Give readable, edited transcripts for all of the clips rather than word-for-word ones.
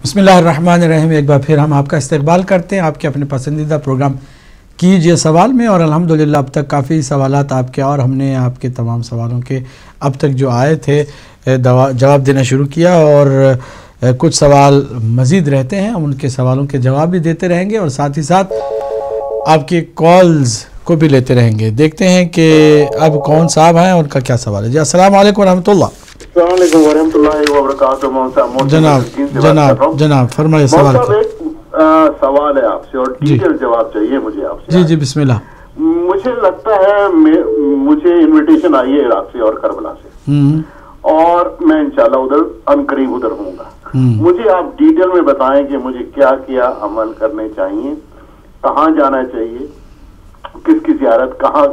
بسم اللہ الرحمن الرحیم. ایک بار پھر ہم آپ کا استقبال کرتے ہیں آپ کے اپنے پسندیدہ پروگرام کیجئے سوال میں، اور الحمدللہ اب تک کافی سوالات آپ کے، اور ہم نے آپ کے تمام سوالوں کے اب تک جو آئے تھے جواب دینا شروع کیا، اور کچھ سوال مزید رہتے ہیں، ہم ان کے سوالوں کے جواب بھی دیتے رہیں گے اور ساتھ ہی ساتھ آپ کے کالز کو بھی لیتے رہیں گے. دیکھتے ہیں کہ اب کون صاحب ہیں، ان کا کیا سوال ہے. جی السلام علیکم ورحمۃ اللہ. السلام علیکم ورحمۃ اللہ وبرکاتہ. جناب فرمائیے سوال. ایک سوال ہے آپ سے اور ڈیٹیل جواب چاہیے مجھے آپ سے. جی بسم اللہ. مجھے لگتا ہے مجھے انویٹیشن آئی ہے عراق سے اور کربلا سے، اور میں انشاءاللہ ادھر قریب ادھر ہوں گا. مجھے آپ ڈیٹیل میں بتائیں کہ مجھے کیا کیا عمل کرنے چاہیے، کہاں جانا چاہیے، کس کی زیارت، کہاں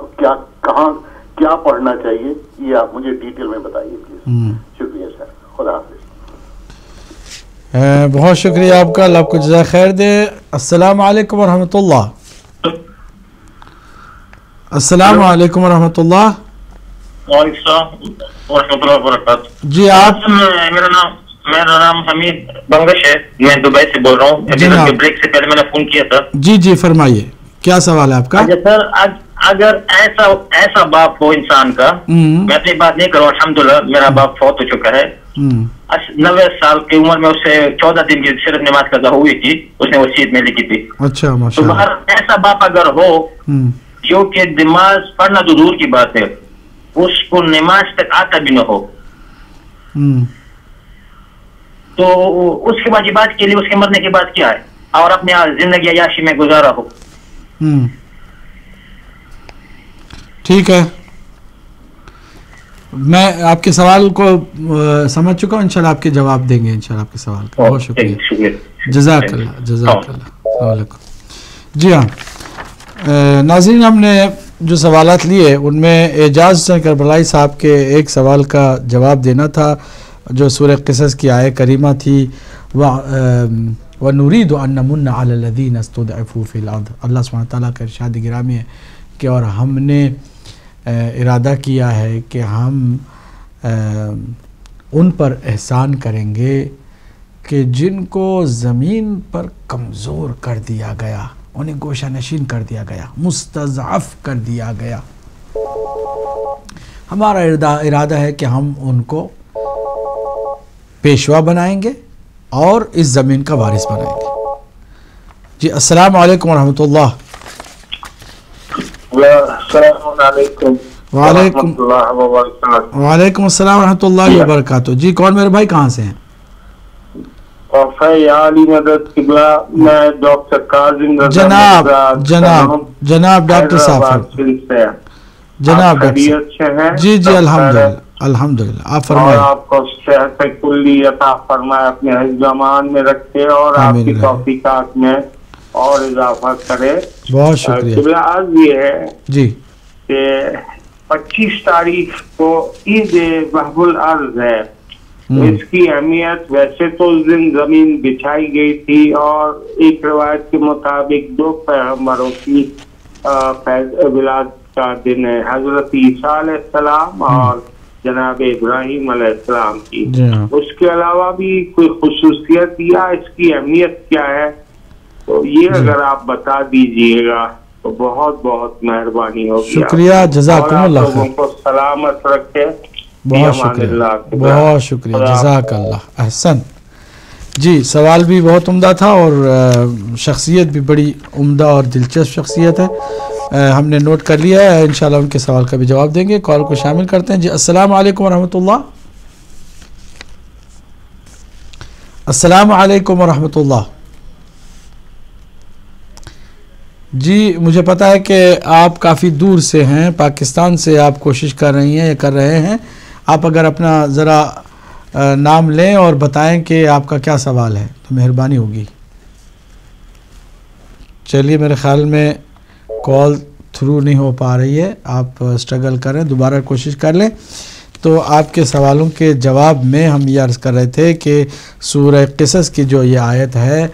کیا پڑھنا چاہیے، یہ آپ مجھے ڈیٹیل میں بتائیے پلیز. شکریہ سر، خدا حافظ. بہت شکریہ آپ کا، اللہ آپ کو جزائے خیر دے. السلام علیکم ورحمۃ اللہ. السلام علیکم ورحمۃ اللہ. وعلیکم السلام ورحمۃ اللہ وبرکاتہ. جی آپ، میرا نام حمید بنگش ہے، میں دبئی سے بول رہا ہوں. ابھی بریک سے پہلے میں نے فون کیا تھا. جی فرمائیے کیا سوال ہے آپ کا. اچھا سر، اگر ایسا باپ ہو انسان کا، میں اپنی بات نہیں کروں، الحمدللہ میرا باپ فوت ہو چکا ہے. 90 سال کی عمر میں اسے 14 دن کی صرف نماز قضا ہوئی تھی، اس نے وصیت میں لکھی تھی. اچھا تو باہر ایسا باپ اگر ہو جو کہ نماز پڑھنا تو دور کی بات ہے، اس کو نماز تک آتا بھی نہ ہو، تو اس کے واجبات کے لیے اس کے مرنے کے بعد کیا ہے، اور اپنے زندگی عیاشی میں گزارا ہو. ٹھیک ہے، میں آپ کے سوال کو سمجھ چکا ہوں، انشاءاللہ آپ کے جواب دیں گے انشاءاللہ آپ کے سوال کا. بہت شکریہ، جزاک اللہ. السلام علیکم. جی ہاں ناظرین، ہم نے جو سوالات لیے ان میں اعجاز حسین کربلائی صاحب کے ایک سوال کا جواب دینا تھا جو سورہ قصص کی آیت کریمہ تھی، وَنُرِيدُ أَن نَّمُنَّ عَلَى الَّذِينَ اسْتُضْعِفُوا فِي الْأَرْضِ. اللہ سبحانہ تعالیٰ کا ارشاد گرامی ہے کہ اور ہم نے ارادہ کیا ہے کہ ہم ان پر احسان کریں گے کہ جن کو زمین پر کمزور کر دیا گیا، انہیں گوشہ نشین کر دیا گیا، مستضعف کر دیا گیا. ہمارا ارادہ ہے کہ ہم ان کو پیشوا بنائیں گے اور اس زمین کا وارث بنائیں گے. جی السلام علیکم ورحمۃ اللہ. السلام علیکم وعلیکم السلام ورحمۃ اللہ وبرکاتہ. جی کون میرے بھائی، کہاں سے ہیں؟ میں ڈاکٹر کاظم جناب ڈاکٹر صاحب، جناب ڈاکٹر. جی الحمدللہ آپ فرمائیں. آپ کو صحت کلی عطا فرمائے، اپنے حفظ امان میں رکھے اور آپ کی توفیقات میں اور اضافہ کرے. بہت شکریہ. عرض یہ ہے جی کہ 25 تاریخ کو عید بحب الارض ہے. اس کی اہمیت، ویسے تو اس دن زمین بچھائی گئی تھی اور ایک روایت کے مطابق 2 پیغمبروں کی ولادت کا دن ہے، حضرت عیسیٰ علیہ السلام اور جناب ابراہیم علیہ السلام کی. اس کے علاوہ بھی کوئی خصوصیت یا اس کی اہمیت کیا ہے، تو یہ اگر آپ بتا دیجئے گا تو بہت بہت مہربانی ہوگی. شکریہ، جزاکم اللہ خیر. لوگوں کو سلامت رکھے. بہت شکریہ، بہت شکریہ، جزاک اللہ. احسن. جی سوال بھی بہت عمدہ تھا اور شخصیت بھی بڑی عمدہ اور دلچسپ شخصیت ہے، ہم نے نوٹ کر لیا ہے، انشاءاللہ ان کے سوال کا بھی جواب دیں گے. کال کو شامل کرتے ہیں. جی السلام علیکم ورحمۃ اللہ. السلام علیکم ورحمۃ اللہ. جی مجھے پتا ہے کہ آپ کافی دور سے ہیں، پاکستان سے آپ کوشش کر رہی ہیں یا کر رہے ہیں. آپ اگر اپنا ذرا نام لیں اور بتائیں کہ آپ کا کیا سوال ہے تو مہربانی ہوگی. چلیے میرے خیال میں کال تھرو نہیں ہو پا رہی ہے، آپ اسٹرگل کریں، دوبارہ کوشش کر لیں. تو آپ کے سوالوں کے جواب میں ہم یہ عرض کر رہے تھے کہ سورہ قصص کی جو یہ آیت ہے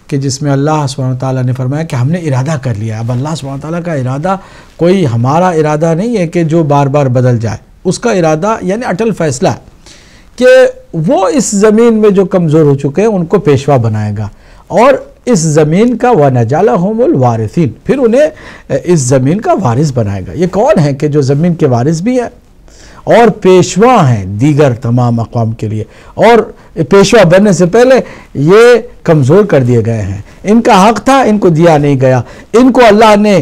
کہ جس میں اللہ سبحانہ تعالیٰ نے فرمایا کہ ہم نے ارادہ کر لیا. اب اللہ سبحانہ تعالیٰ کا ارادہ کوئی ہمارا ارادہ نہیں ہے کہ جو بار بار بدل جائے، اس کا ارادہ یعنی اٹل فیصلہ ہے کہ وہ اس زمین میں جو کمزور ہو چکے ہیں ان کو پیشوا بنائے گا، اور اس زمین کا وَنَجَعَلَهُمُ الْوَارِثِينَ، پھر انہیں اس زمین کا وارث بنائے گا۔ یہ کون ہیں کہ جو زمین کے وارث بھی ہیں اور پیشوا ہیں دیگر تمام اقوام کے لیے، اور پیشوا بننے سے پہلے یہ کمزور کر دیے گئے ہیں، ان کا حق تھا، ان کو دیا نہیں گیا، ان کو اللہ نے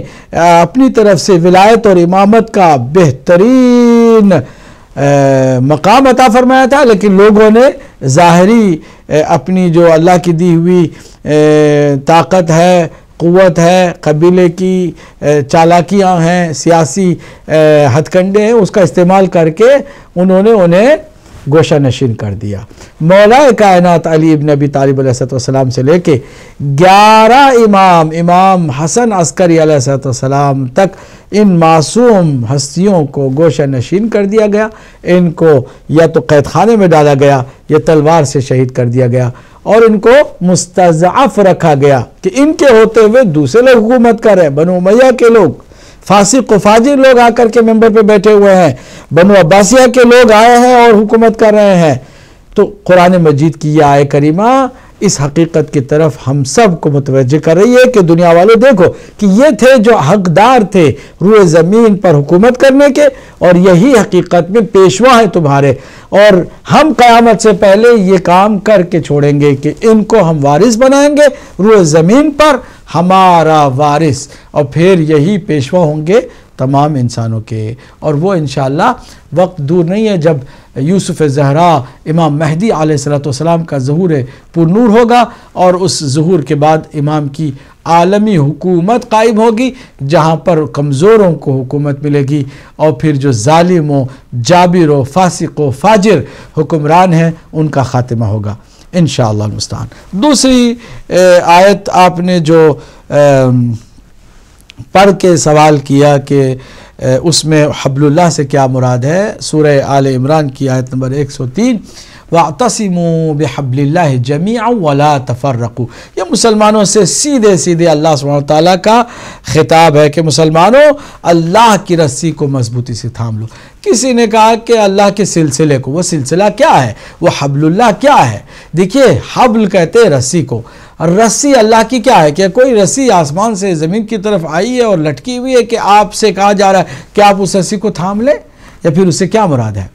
اپنی طرف سے ولایت اور امامت کا بہترین مقام عطا فرمایا تھا، لیکن لوگوں نے ظاہری اپنی جو اللہ کی دی ہوئی طاقت ہے، قوت ہے، قبیلے کی چالاکیاں ہیں، سیاسی ہتھ کنڈے ہیں، اس کا استعمال کر کے انہیں گوشہ نشین کر دیا۔ مولا کائنات علی ابن ابی طالب علیہ السلام سے لے کے 11 امام حسن عسکری علیہ السلام تک ان معصوم ہستیوں کو گوشہ نشین کر دیا گیا، ان کو یا تو قید خانے میں ڈالا گیا یا تلوار سے شہید کر دیا گیا، اور ان کو مستضعف رکھا گیا کہ ان کے ہوتے ہوئے دوسرے لوگ حکومت کر رہے ہیں، بنو امیہ کے لوگ، فاسق و فاجر لوگ آ کر کے ممبر پہ بیٹھے ہوئے ہیں، بنو عباسیہ کے لوگ آئے ہیں اور حکومت کر رہے ہیں۔ تو قرآن مجید کی یہ آیہ کریمہ اس حقیقت کی طرف ہم سب کو متوجہ کر رہی ہے کہ دنیا والوں دیکھو کہ یہ تھے جو حقدار تھے روئے زمین پر حکومت کرنے کے، اور یہی حقیقت میں پیشوا ہیں تمہارے، اور ہم قیامت سے پہلے یہ کام کر کے چھوڑیں گے کہ ان کو ہم وارث بنائیں گے روئے زمین پر، ہمارا وارث، اور پھر یہی پیشوا ہوں گے تمام انسانوں کے۔ اور وہ انشاءاللہ وقت دور نہیں ہے جب یوسف زہرا امام مہدی علیہ السلام کا ظہور پر نور ہوگا، اور اس ظہور کے بعد امام کی عالمی حکومت قائم ہوگی، جہاں پر کمزوروں کو حکومت ملے گی، اور پھر جو ظالم و جابر و فاسق و فاجر حکمران ہیں ان کا خاتمہ ہوگا انشاءاللہ المستعان۔ دوسری آیت آپ نے جو پڑھ کے سوال کیا کہ اس میں حبل اللہ سے کیا مراد ہے، سورہ آل عمران کی آیت نمبر 103، وَاعْتَصِمُوا بِحَبْلِ اللَّهِ جَمِيعًا وَلَا تَفَرَّقُوا، یہ مسلمانوں سے سیدھے اللہ سبحانہ وتعالیٰ کا خطاب ہے کہ مسلمانوں اللہ کی رسی کو مضبوطی سے تھام لو۔ کسی نے کہا کہ اللہ کے سلسلے کو، وہ سلسلہ کیا ہے، وہ حبل اللہ کیا ہے؟ دیکھیے حبل کہتے ہیں رسی کو، رسی اللہ کی کیا ہے کہ کوئی رسی آسمان سے زمین کی طرف آئی ہے اور لٹکی ہوئی ہے کہ آپ سے کہا جا رہا ہے کہ آپ اس رسی کو تھام لیں، یا پھر اسے کیا مراد ہے؟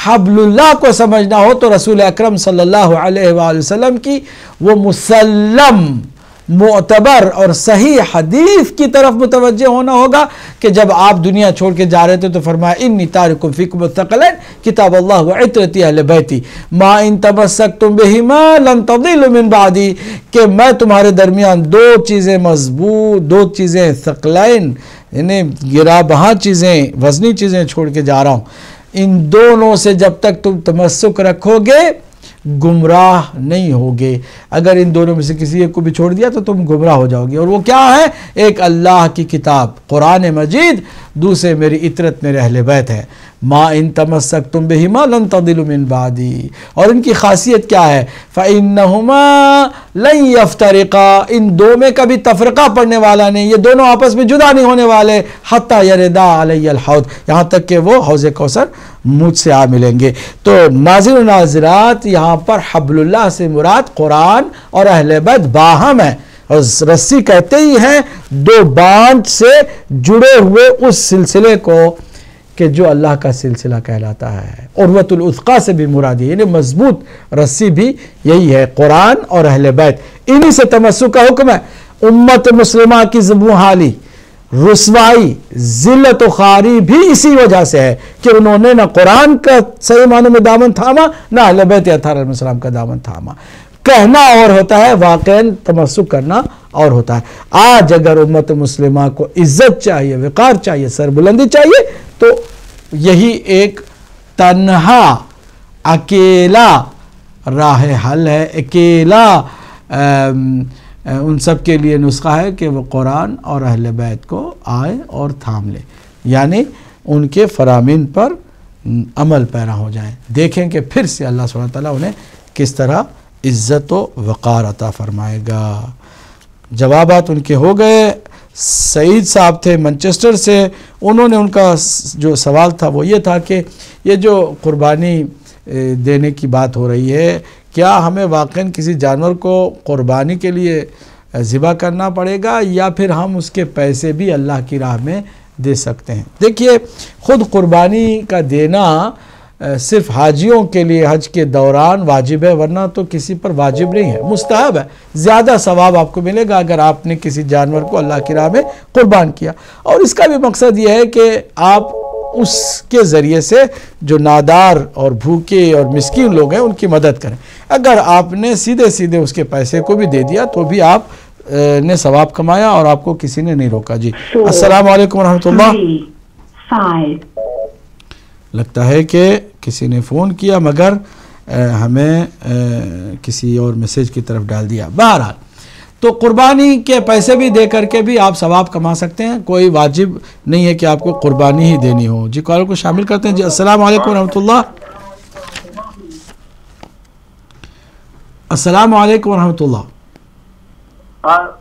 حبل اللہ کو سمجھنا ہو تو رسول اکرم صلی اللہ علیہ وآلہ وسلم کی وہ مسلم، معتبر اور صحیح حدیث کی طرف متوجہ ہونا ہوگا کہ جب آپ دنیا چھوڑ کے جا رہے تھے تو فرمایا انی تارکم فیکم الثقلین کتاب اللہ وعطرتی اہل بیتی ما ان تمسکتم بہما لن تضلوا من بعدی، کہ میں تمہارے درمیان دو چیزیں مضبوط، دو چیزیں ثقلین یعنی گرا بہا چیزیں، وزنی چیزیں چھوڑ کے جا رہا ہوں، ان دونوں سے جب تک تم تمسک رکھو گے گمراہ نہیں ہوگے۔ اگر ان دونوں میں سے کسی ایک کو بھی چھوڑ دیا تو تم گمراہ ہو جاؤ گے، اور وہ کیا ہے؟ ایک اللہ کی کتاب قرآن مجید، دوسرے میری اطرت میرے اہل بیت ہے، ما ان تمسکتم بہما لن تضلوا من بعدی، اور ان کی خاصیت کیا ہے؟ فإنہما لن یفترقا، ان دو میں کبھی تفرقہ پڑنے والا نہیں، یہ دونوں آپس میں جدا نہیں ہونے والے، حتی یردا علی الحوض، یہاں تک کہ وہ حوض کوثر مجھ سے آ ملیں گے۔ تو ناظرین و ناظرات، یہاں پر حبل اللہ سے مراد قرآن اور اہل بیت باہم ہے، اور رسی کہتے ہی ہیں دو باندھ سے جڑے ہوئے اس سلسلے کو کہ جو اللہ کا سلسلہ کہلاتا ہے۔ عروۃ الوثقی سے بھی مراد ہے، یعنی مضبوط رسی بھی یہی ہے، قرآن اور اہل بیت، انہی سے تمسک کا حکم ہے۔ امت مسلمہ کی زبوں حالی، رسوائی، ذلت و خواری بھی اسی وجہ سے ہے کہ انہوں نے نہ قرآن کا صحیح معنوں میں دامن تھاما، نہ اہل بیت اطہار علیہ السلام کا دامن تھاما۔ کہنا اور ہوتا ہے، واقعاً تمسک کرنا اور ہوتا ہے۔ آج اگر امت مسلمہ کو عزت چاہیے، وقار چاہیے، سربلندی چاہیے، تو یہی ایک تنہا اکیلا راہ حل ہے، اکیلا ان سب کے لیے نسخہ ہے کہ وہ قرآن اور اہل بیت کو آئے اور تھام لے، یعنی ان کے فرامین پر عمل پیرا ہو جائیں۔ دیکھیں کہ پھر سے اللہ سبحانہ وتعالیٰ انہیں کس طرح عزت و وقار عطا فرمائے گا۔ جوابات ان کے ہو گئے۔ سعید صاحب تھے منچسٹر سے، انہوں نے ان کا جو سوال تھا وہ یہ تھا کہ یہ جو قربانی دینے کی بات ہو رہی ہے، کیا ہمیں واقعاً کسی جانور کو قربانی کے لیے ذبح کرنا پڑے گا یا پھر ہم اس کے پیسے بھی اللہ کی راہ میں دے سکتے ہیں؟ دیکھیے، خود قربانی کا دینا صرف حاجیوں کے لیے حج کے دوران واجب ہے، ورنہ تو کسی پر واجب نہیں ہے، مستحب ہے۔ زیادہ ثواب آپ کو ملے گا اگر آپ نے کسی جانور کو اللہ کی راہ میں قربان کیا، اور اس کا بھی مقصد یہ ہے کہ آپ اس کے ذریعے سے جو نادار اور بھوکے اور مسکین لوگ ہیں ان کی مدد کریں۔ اگر آپ نے سیدھے اس کے پیسے کو بھی دے دیا تو بھی آپ نے ثواب کمایا اور آپ کو کسی نے نہیں روکا۔ جی السلام علیکم ورحمۃ اللہ۔ لگتا ہے کہ کسی نے فون کیا مگر ہمیں کسی اور میسیج کی طرف ڈال دیا۔ بہرحال تو قربانی کے پیسے بھی دے کر کے بھی آپ ثواب کما سکتے ہیں، کوئی واجب نہیں ہے کہ آپ کو قربانی ہی دینی ہو۔ جی کالر کو شامل کرتے ہیں۔ جی السلام علیکم ورحمۃ اللہ۔ السلام علیکم ورحمۃ اللہ۔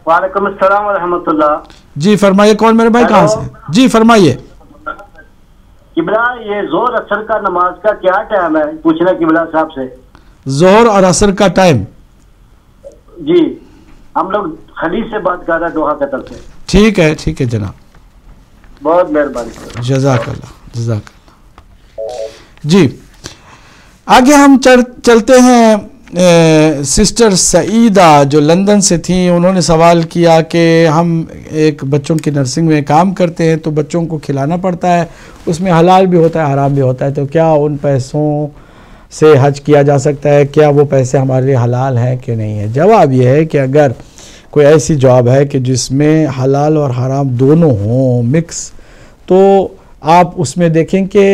وعلیکم السلام ورحمۃ اللہ۔ جی فرمائیے، کون میرے بھائی کہاں سے؟ جی فرمائیے۔ قبلہ یہ ظہر اثر کا نماز کا کیا ٹائم ہے پوچھنا قبلہ صاحب سے؟ ظہر اور عصر کا ٹائم؟ جی ہم لوگ خلیج سے بات کر رہے ہیں دوحہ قطر سے۔ ٹھیک ہے جناب، بہت مہربانی، جزاک اللہ۔ جی آگے ہم چلتے ہیں۔ سسٹر سعیدہ جو لندن سے تھیں، انہوں نے سوال کیا کہ ہم ایک بچوں کی نرسنگ میں کام کرتے ہیں تو بچوں کو کھلانا پڑتا ہے، اس میں حلال بھی ہوتا ہے حرام بھی ہوتا ہے، تو کیا ان پیسوں سے حج کیا جا سکتا ہے؟ کیا وہ پیسے ہمارے لیے حلال ہیں کہ نہیں ہے؟ جواب یہ ہے کہ اگر کوئی ایسی جاب ہے کہ جس میں حلال اور حرام دونوں ہوں مکس، تو آپ اس میں دیکھیں کہ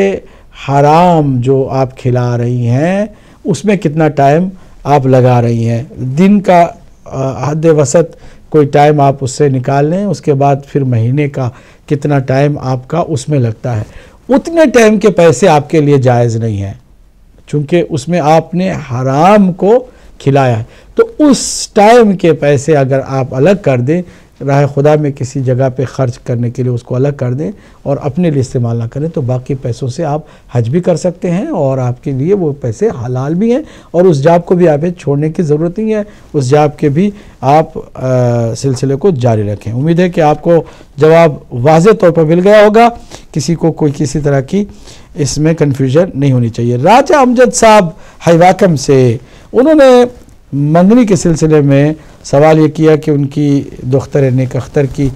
حرام جو آپ کھلا رہی ہیں اس میں کتنا ٹائم آپ لگا رہی ہیں۔ دن کا حد وسط کوئی ٹائم آپ اس سے نکال لیں، اس کے بعد پھر مہینے کا کتنا ٹائم آپ کا اس میں لگتا ہے، اتنے ٹائم کے پیسے آپ کے لیے جائز نہیں ہیں، چونکہ اس میں آپ نے حرام کو کھلایا ہے۔ تو اس ٹائم کے پیسے اگر آپ الگ کر دیں، راہ خدا میں کسی جگہ پہ خرچ کرنے کے لیے اس کو الگ کر دیں اور اپنے لیے استعمال نہ کریں، تو باقی پیسوں سے آپ حج بھی کر سکتے ہیں اور آپ کے لیے وہ پیسے حلال بھی ہیں، اور اس جاب کو بھی آپ چھوڑنے کی ضرورت نہیں ہے، اس جاب کے بھی آپ سلسلے کو جاری رکھیں۔ امید ہے کہ آپ کو جواب واضح طور پر مل گیا ہوگا، کسی کو کوئی کسی طرح کی اس میں کنفیوژن نہیں ہونی چاہیے۔ راجہ امجد صاحب ہیواکم سے، انہوں نے منگنی کے سلسلے میں سوال یہ کیا کہ ان کی دختر نیک اختر کی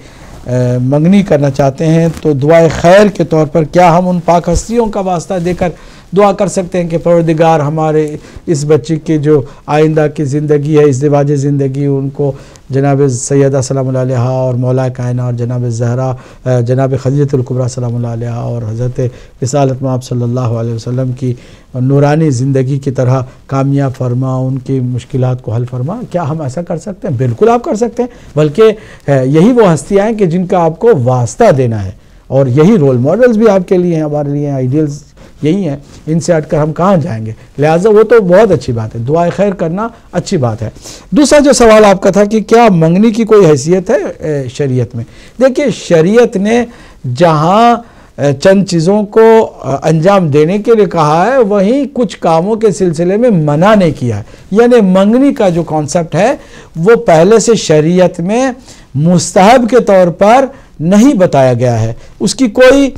منگنی کرنا چاہتے ہیں، تو دعائے خیر کے طور پر کیا ہم ان پاک ہستیوں کا واسطہ دے کر دعا کر سکتے ہیں کہ پروردگار ہمارے اس بچی کی جو آئندہ کی زندگی ہے، ازدواج زندگی، ان کو جناب سیدہ سلام اللہ علیہ اور مولا کائنات اور جناب زہرا جناب خدیجۃ الکبریٰ سلام اللہ علیہ اور حضرت رسالت مآب صلی اللہ علیہ وسلم کی نورانی زندگی کی طرح کامیاب فرما، ان کی مشکلات کو حل فرما۔ کیا ہم ایسا کر سکتے ہیں؟ بالکل آپ کر سکتے ہیں، بلکہ یہی وہ ہستیاں ہیں کہ جن کا آپ کو واسطہ دینا ہے، اور یہی رول ماڈلز بھی آپ کے لیے ہیں، ہمارے لیے آئیڈیلز یہی ہیں، ان سے ہٹ کر ہم کہاں جائیں گے؟ لہٰذا وہ تو بہت اچھی بات ہے، دعائے خیر کرنا اچھی بات ہے۔ دوسرا جو سوال آپ کا تھا کہ کیا منگنی کی کوئی حیثیت ہے شریعت میں؟ دیکھیے، شریعت نے جہاں چند چیزوں کو انجام دینے کے لیے کہا ہے، وہیں کچھ کاموں کے سلسلے میں منع نہیں کیا ہے، یعنی منگنی کا جو کانسیپٹ ہے وہ پہلے سے شریعت میں مستحب کے طور پر نہیں بتایا گیا ہے، اس کی کوئی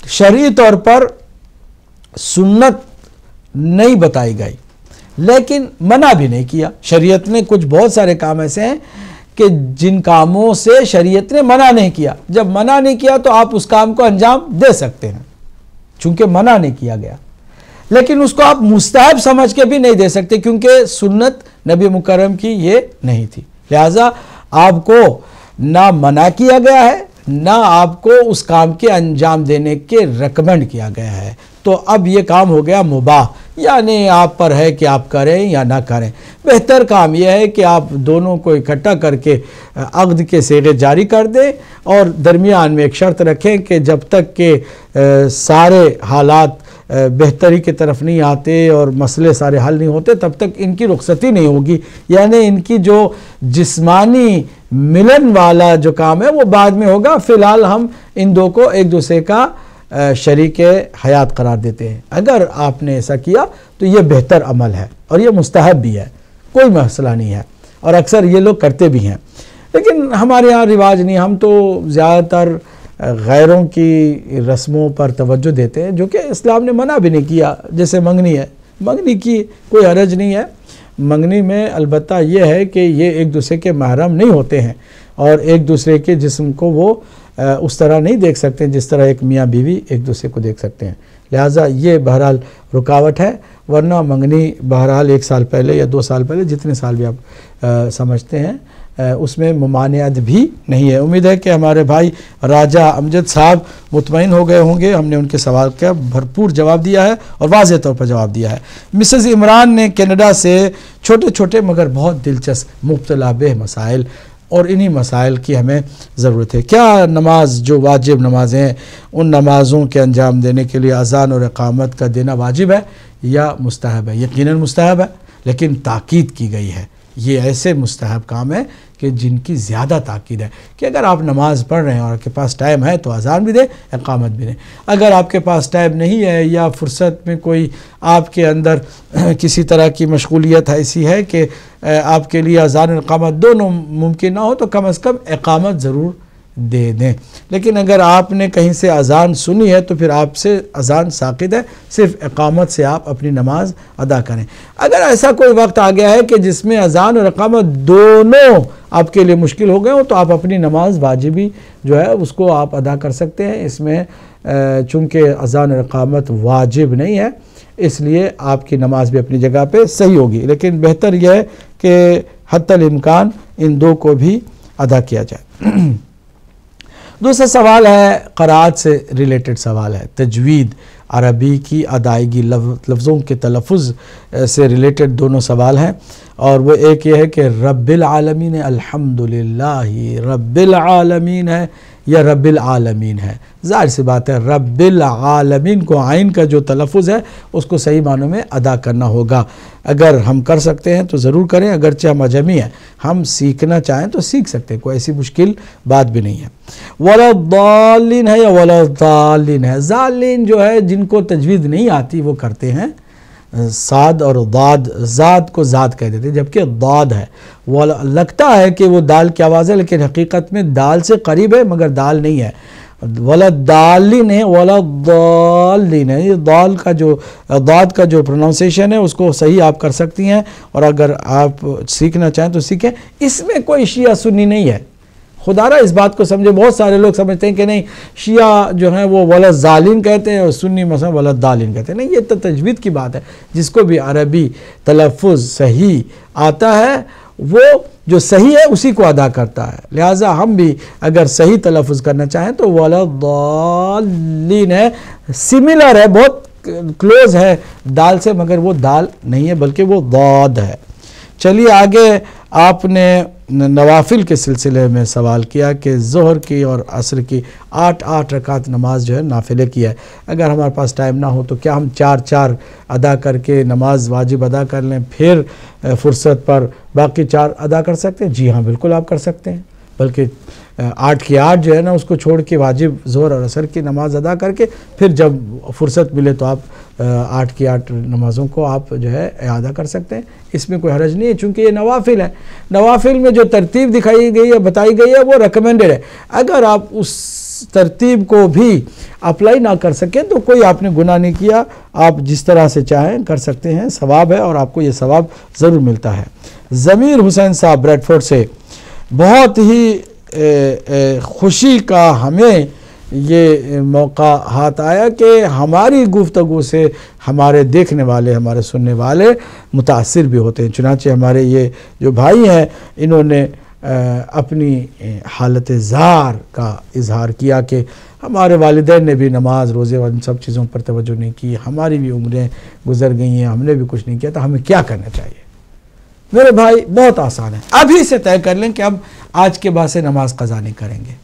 شرعی طور پر سنت نہیں بتائی گئی، لیکن منع بھی نہیں کیا۔ شریعت نے کچھ بہت سارے کام ایسے ہیں کہ جن کاموں سے شریعت نے منع نہیں کیا، جب منع نہیں کیا تو آپ اس کام کو انجام دے سکتے ہیں، چونکہ منع نہیں کیا گیا، لیکن اس کو آپ مستحب سمجھ کے بھی نہیں دے سکتے، کیونکہ سنت نبی مکرم کی یہ نہیں تھی۔ لہٰذا آپ کو نہ منع کیا گیا ہے، نہ آپ کو اس کام کے انجام دینے کے ریکمینڈ کیا گیا ہے، تو اب یہ کام ہو گیا مباح، یعنی آپ پر ہے کہ آپ کریں یا نہ کریں۔ بہتر کام یہ ہے کہ آپ دونوں کو اکٹھا کر کے عقد کے صیغے جاری کر دیں، اور درمیان میں ایک شرط رکھیں کہ جب تک کہ سارے حالات بہتری کی طرف نہیں آتے اور مسئلے سارے حل نہیں ہوتے، تب تک ان کی رخصتی نہیں ہوگی، یعنی ان کی جو جسمانی ملن والا جو کام ہے وہ بعد میں ہوگا۔ فی الحال ہم ان دو کو ایک دوسرے کا شریک حیات قرار دیتے ہیں. اگر آپ نے ایسا کیا تو یہ بہتر عمل ہے اور یہ مستحب بھی ہے, کوئی مسئلہ نہیں ہے, اور اکثر یہ لوگ کرتے بھی ہیں. لیکن ہمارے یہاں رواج نہیں, ہم تو زیادہ تر غیروں کی رسموں پر توجہ دیتے ہیں جو کہ اسلام نے منع بھی نہیں کیا. جیسے منگنی ہے, منگنی کی کوئی حرج نہیں ہے. منگنی میں البتہ یہ ہے کہ یہ ایک دوسرے کے محرم نہیں ہوتے ہیں اور ایک دوسرے کے جسم کو وہ اس طرح نہیں دیکھ سکتے جس طرح ایک میاں بیوی ایک دوسرے کو دیکھ سکتے ہیں. لہٰذا یہ بہرحال رکاوٹ ہے, ورنہ منگنی بہرحال 1 سال پہلے یا 2 سال پہلے جتنے سال بھی آپ سمجھتے ہیں اس میں ممانعت بھی نہیں ہے. امید ہے کہ ہمارے بھائی راجہ امجد صاحب مطمئن ہو گئے ہوں گے. ہم نے ان کے سوال کا بھرپور جواب دیا ہے اور واضح طور پر جواب دیا ہے. مسز عمران نے کینیڈا سے چھوٹے چھوٹے مگر بہت دلچسپ مبتلا بہ مسائل, اور انہی مسائل کی ہمیں ضرورت ہے. کیا نماز جو واجب نمازیں ہیں ان نمازوں کے انجام دینے کے لیے اذان اور اقامت کا دینا واجب ہے یا مستحب ہے؟ یقیناً مستحب ہے, لیکن تاکید کی گئی ہے. یہ ایسے مستحب کام ہے کہ جن کی زیادہ تاکید ہے کہ اگر آپ نماز پڑھ رہے ہیں اور آپ کے پاس ٹائم ہے تو اذان بھی دیں, اقامت بھی دیں. اگر آپ کے پاس ٹائم نہیں ہے یا فرصت میں کوئی آپ کے اندر کسی طرح کی مشغولیت ایسی ہے کہ آپ کے لیے اذان اور اقامت دونوں ممکن نہ ہو تو کم از کم اقامت ضرور دے دیں. لیکن اگر آپ نے کہیں سے اذان سنی ہے تو پھر آپ سے اذان ساقط ہے, صرف اقامت سے آپ اپنی نماز ادا کریں. اگر ایسا کوئی وقت آ گیا ہے کہ جس میں اذان اور اقامت دونوں آپ کے لیے مشکل ہو گئے ہوں تو آپ اپنی نماز واجبی جو ہے اس کو آپ ادا کر سکتے ہیں. اس میں چونکہ اذان اور اقامت واجب نہیں ہے اس لیے آپ کی نماز بھی اپنی جگہ پہ صحیح ہوگی, لیکن بہتر یہ ہے کہ حتی الامکان ان دو کو بھی ادا کیا جائے. دوسرا سوال ہے قرأت سے ریلیٹڈ سوال ہے. تجوید عربی کی ادائیگی لفظوں کے تلفظ سے ریلیٹڈ دونوں سوال ہیں, اور وہ ایک یہ ہے کہ رب العالمین الحمدللہ رب العالمین ہے یا رب العالمین ہے. ظاہر سی بات ہے رب العالمین کو عین کا جو تلفظ ہے اس کو صحیح معنوں میں ادا کرنا ہوگا. اگر ہم کر سکتے ہیں تو ضرور کریں, اگرچہ ہم اجمی ہیں, ہم سیکھنا چاہیں تو سیکھ سکتے ہیں, کوئی ایسی مشکل بات بھی نہیں ہے. وَلَضَّالِّينَ ہے یا وَلَضَّالِّينَ ہے. ضالین جو ہے جن کو تجوید نہیں آتی وہ کرتے ہیں صاد اور ضاد, ذات کو ذات کہہ دیتے ہیں جبکہ ضاد ہے. وہ لگتا ہے کہ وہ دال کی آواز ہے لیکن حقیقت میں دال سے قریب ہے مگر دال نہیں ہے. وَلَضَّالِّينَ ہے وَلَضَّالِّينَ ہے. یہ دال کا جو ضاد کا جو پروننسیشن ہے اس کو صحیح آپ کر سکتی ہیں, اور اگر آپ سیکھنا چاہیں تو سیکھیں. اس میں کوئی شیعہ سنی نہیں ہے, خدا را اس بات کو سمجھے. بہت سارے لوگ سمجھتے ہیں کہ نہیں شیعہ جو ہیں وہ وَلَضَّالِينَ کہتے ہیں اور سنی مثلا وَلَضَّالِينَ کہتے ہیں. نہیں, یہ تو تجوید کی بات ہے. جس کو بھی عربی تلفظ صحیح آتا ہے وہ جو صحیح ہے اسی کو ادا کرتا ہے. لہٰذا ہم بھی اگر صحیح تلفظ کرنا چاہیں تو وَلَضَّالِّينَ ہے, سملر ہے, بہت کلوز ہے دال سے, مگر وہ دال نہیں ہے بلکہ وہ ضاد ہے. چلیے آگے. آپ نے نوافل کے سلسلے میں سوال کیا کہ ظہر کی اور عصر کی 8 رکعت نماز جو ہے نافلے کی ہے. اگر ہمارے پاس ٹائم نہ ہو تو کیا ہم 4 ادا کر کے نماز واجب ادا کر لیں, پھر فرصت پر باقی 4 ادا کر سکتے ہیں؟ جی ہاں, بالکل آپ کر سکتے ہیں. بلکہ 8 کی 8 جو ہے نا اس کو چھوڑ کے واجب ظہر اور عصر کی نماز ادا کر کے پھر جب فرصت ملے تو آپ 8 کی 8 نمازوں کو آپ جو ہے اعادہ کر سکتے ہیں. اس میں کوئی حرج نہیں ہے چونکہ یہ نوافل ہے. نوافل میں جو ترتیب دکھائی گئی ہے بتائی گئی ہے وہ ریکمینڈڈ ہے. اگر آپ اس ترتیب کو بھی اپلائی نہ کر سکیں تو کوئی آپ نے گناہ نہیں کیا, آپ جس طرح سے چاہیں کر سکتے ہیں, ثواب ہے اور آپ کو یہ ثواب ضرور ملتا ہے. ضمیر حسین صاحب بریڈ فورڈ سے, بہت ہی خوشی کا ہمیں یہ موقع ہاتھ آیا کہ ہماری گفتگو سے ہمارے دیکھنے والے, ہمارے سننے والے متاثر بھی ہوتے ہیں. چنانچہ ہمارے یہ جو بھائی ہیں انہوں نے اپنی حالت زار کا اظہار کیا کہ ہمارے والدین نے بھی نماز روزے اور ان سب چیزوں پر توجہ نہیں کی, ہماری بھی عمریں گزر گئی ہیں, ہم نے بھی کچھ نہیں کیا, تو ہمیں کیا کرنا چاہیے؟ میرے بھائی بہت آسان ہے, ابھی سے طے کر لیں کہ اب آج کے بعد سے نماز قضا نہیں کریں گے.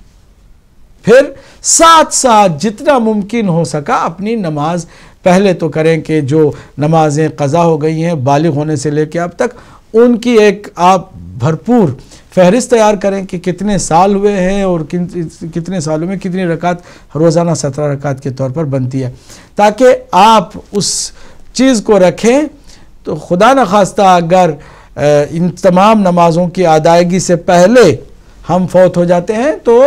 پھر ساتھ جتنا ممکن ہو سکا اپنی نماز پہلے تو کریں کہ جو نمازیں قضا ہو گئی ہیں بالغ ہونے سے لے کے اب تک, ان کی ایک آپ بھرپور فہرست تیار کریں کہ کتنے سال ہوئے ہیں اور کتنے سالوں میں کتنی رکعت روزانہ 17 رکعت کے طور پر بنتی ہے، تاکہ آپ اس چیز کو رکھیں. تو خدا نخواستہ اگر ان تمام نمازوں کی ادائیگی سے پہلے ہم فوت ہو جاتے ہیں تو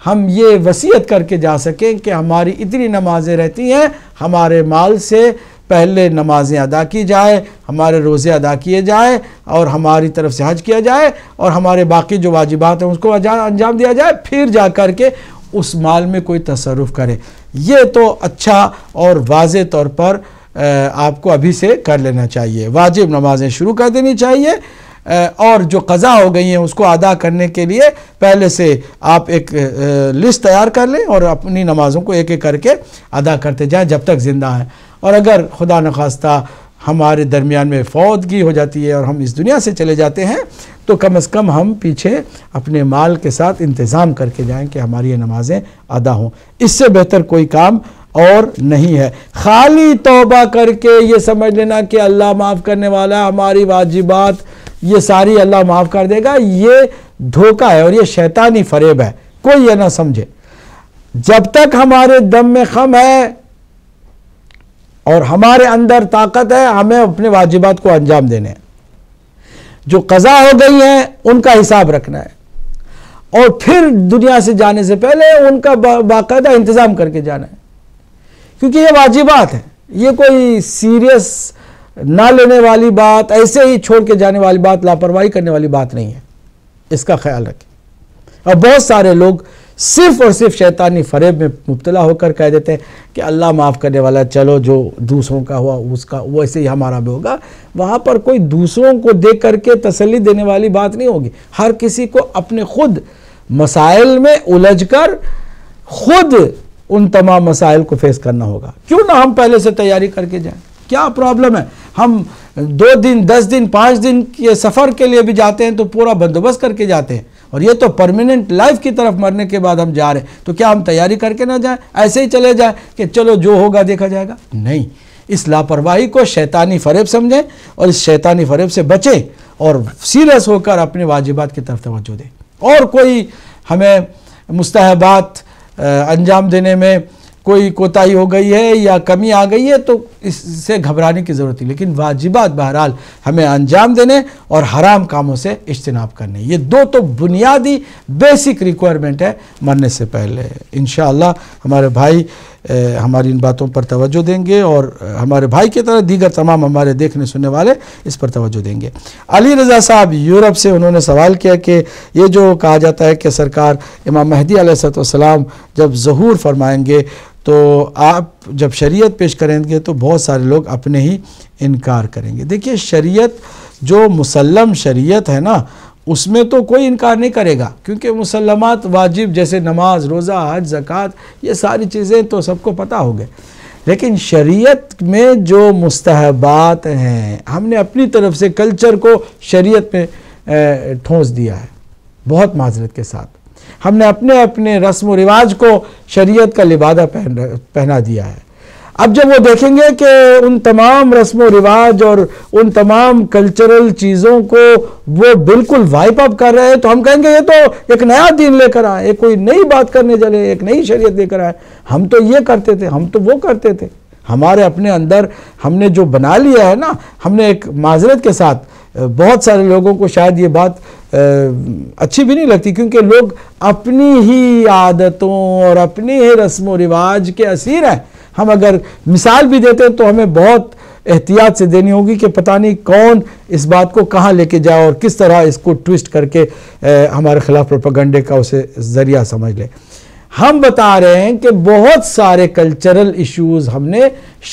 ہم یہ وصیت کر کے جا سکیں کہ ہماری اتنی نمازیں رہتی ہیں، ہمارے مال سے پہلے نمازیں ادا کی جائے، ہمارے روزے ادا کیے جائیں، اور ہماری طرف سے حج کیا جائے، اور ہمارے باقی جو واجبات ہیں اس کو انجام دیا جائے، پھر جا کر کے اس مال میں کوئی تصرف کرے. یہ تو اچھا اور واضح طور پر آپ کو ابھی سے کر لینا چاہیے. واجب نمازیں شروع کر دینی چاہیے، اور جو قضا ہو گئی ہیں اس کو ادا کرنے کے لیے پہلے سے آپ ایک لسٹ تیار کر لیں اور اپنی نمازوں کو ایک ایک کر کے ادا کرتے جائیں جب تک زندہ ہیں. اور اگر خدا نخواستہ ہمارے درمیان میں فوتگی ہو جاتی ہے اور ہم اس دنیا سے چلے جاتے ہیں تو کم از کم ہم پیچھے اپنے مال کے ساتھ انتظام کر کے جائیں کہ ہماری یہ نمازیں ادا ہوں. اس سے بہتر کوئی کام اور نہیں ہے. خالی توبہ کر کے یہ سمجھ لینا کہ اللہ معاف کرنے والا، ہماری واجبات یہ ساری اللہ معاف کر دے گا، یہ دھوکہ ہے اور یہ شیطانی فریب ہے. کوئی یہ نہ سمجھے. جب تک ہمارے دم میں خم ہے اور ہمارے اندر طاقت ہے، ہمیں اپنے واجبات کو انجام دینے ہیں. جو قضا ہو گئی ہیں ان کا حساب رکھنا ہے، اور پھر دنیا سے جانے سے پہلے ان کا باقاعدہ انتظام کر کے جانا ہے، کیونکہ یہ واجبات ہیں. یہ کوئی سیریس نہ لینے والی بات، ایسے ہی چھوڑ کے جانے والی بات، لاپرواہی کرنے والی بات نہیں ہے. اس کا خیال رکھیں. اور بہت سارے لوگ صرف اور صرف شیطانی فریب میں مبتلا ہو کر کہہ دیتے ہیں کہ اللہ معاف کرنے والا، چلو جو دوسروں کا ہوا اس کا ویسے ہی ہمارا بھی ہوگا. وہاں پر کوئی دوسروں کو دیکھ کر کے تسلی دینے والی بات نہیں ہوگی. ہر کسی کو اپنے خود مسائل میں الجھ کر خود ان تمام مسائل کو فیس کرنا ہوگا. کیوں نہ ہم پہلے سے تیاری کر کے جائیں؟ کیا پرابلم ہے؟ ہم 2 دن 10 دن 5 دن کے سفر کے لیے بھی جاتے ہیں تو پورا بندوبست کر کے جاتے ہیں، اور یہ تو پرماننٹ لائف کی طرف مرنے کے بعد ہم جا رہے ہیں. تو کیا ہم تیاری کر کے نہ جائیں، ایسے ہی چلے جائیں کہ چلو جو ہوگا دیکھا جائے گا؟ نہیں. اس لاپرواہی کو شیطانی فریب سمجھیں اور اس شیطانی فریب سے بچیں اور سیریس ہو کر اپنے واجبات کی طرف توجہ دیں. اور کوئی ہمیں مستحبات انجام دینے میں کوئی کوتاہی ہو گئی ہے یا کمی آ گئی ہے تو اس سے گھبرانے کی ضرورت ہے، لیکن واجبات بہرحال ہمیں انجام دینے اور حرام کاموں سے اجتناب کرنے. یہ 2 تو بنیادی بیسک ریکوائرمنٹ ہے مرنے سے پہلے. انشاءاللہ ہمارے بھائی ہماری ان باتوں پر توجہ دیں گے، اور ہمارے بھائی کی طرح دیگر تمام ہمارے دیکھنے سننے والے اس پر توجہ دیں گے. علی رضا صاحب یورپ سے، انہوں نے سوال کیا کہ یہ جو کہا جاتا ہے کہ سرکار امام مہدی علیہ السلام جب ظہور فرمائیں گے تو آپ جب شریعت پیش کریں گے تو بہت سارے لوگ اپنے ہی انکار کریں گے. دیکھیے شریعت جو مسلم شریعت ہے نا، اس میں تو کوئی انکار نہیں کرے گا، کیونکہ مسلمات واجب جیسے نماز، روزہ، حج، زکوٰۃ، یہ ساری چیزیں تو سب کو پتہ ہو گئے. لیکن شریعت میں جو مستحبات ہیں، ہم نے اپنی طرف سے کلچر کو شریعت میں ٹھونس دیا ہے بہت معذرت کے ساتھ. ہم نے اپنے رسم و رواج کو شریعت کا لبادہ پہنا دیا ہے. اب جب وہ دیکھیں گے کہ ان تمام رسم و رواج اور ان تمام کلچرل چیزوں کو وہ بالکل وائپ اپ کر رہے ہیں تو ہم کہیں گے یہ تو ایک نیا دین لے کر آئے، کوئی نئی بات کرنے چلے، ایک نئی شریعت لے کر آئے. ہم تو یہ کرتے تھے، ہم تو وہ کرتے تھے. ہمارے اپنے اندر ہم نے جو بنا لیا ہے نا، ہم نے ایک معذرت کے ساتھ بہت سارے لوگوں کو شاید یہ بات اچھی بھی نہیں لگتی، کیونکہ لوگ اپنی ہی عادتوں اور اپنی ہی رسم و رواج کے اسیر ہیں. ہم اگر مثال بھی دیتے تو ہمیں بہت احتیاط سے دینی ہوگی کہ پتہ نہیں کون اس بات کو کہاں لے کے جائے اور کس طرح اس کو ٹویسٹ کر کے ہمارے خلاف پروپیگنڈے کا اسے ذریعہ سمجھ لے. ہم بتا رہے ہیں کہ بہت سارے کلچرل ایشوز ہم نے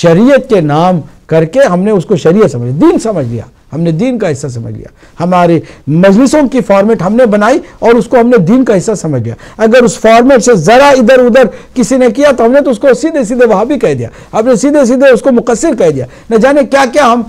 شریعت کے نام کر کے ہم نے اس کو شریعت سمجھ لیا، دین سمجھ لیا، ہم نے دین کا حصہ سمجھ لیا. ہماری مجلسوں کی فارمیٹ ہم نے بنائی اور اس کو ہم نے دین کا حصہ سمجھ لیا. اگر اس فارمیٹ سے ذرا ادھر ادھر کسی نے کیا تو ہم نے تو اس کو سیدھے سیدھے وہابی کہہ دیا، ہم نے سیدھے سیدھے اس کو مقصر کہہ دیا. نہ جانے کیا کیا ہم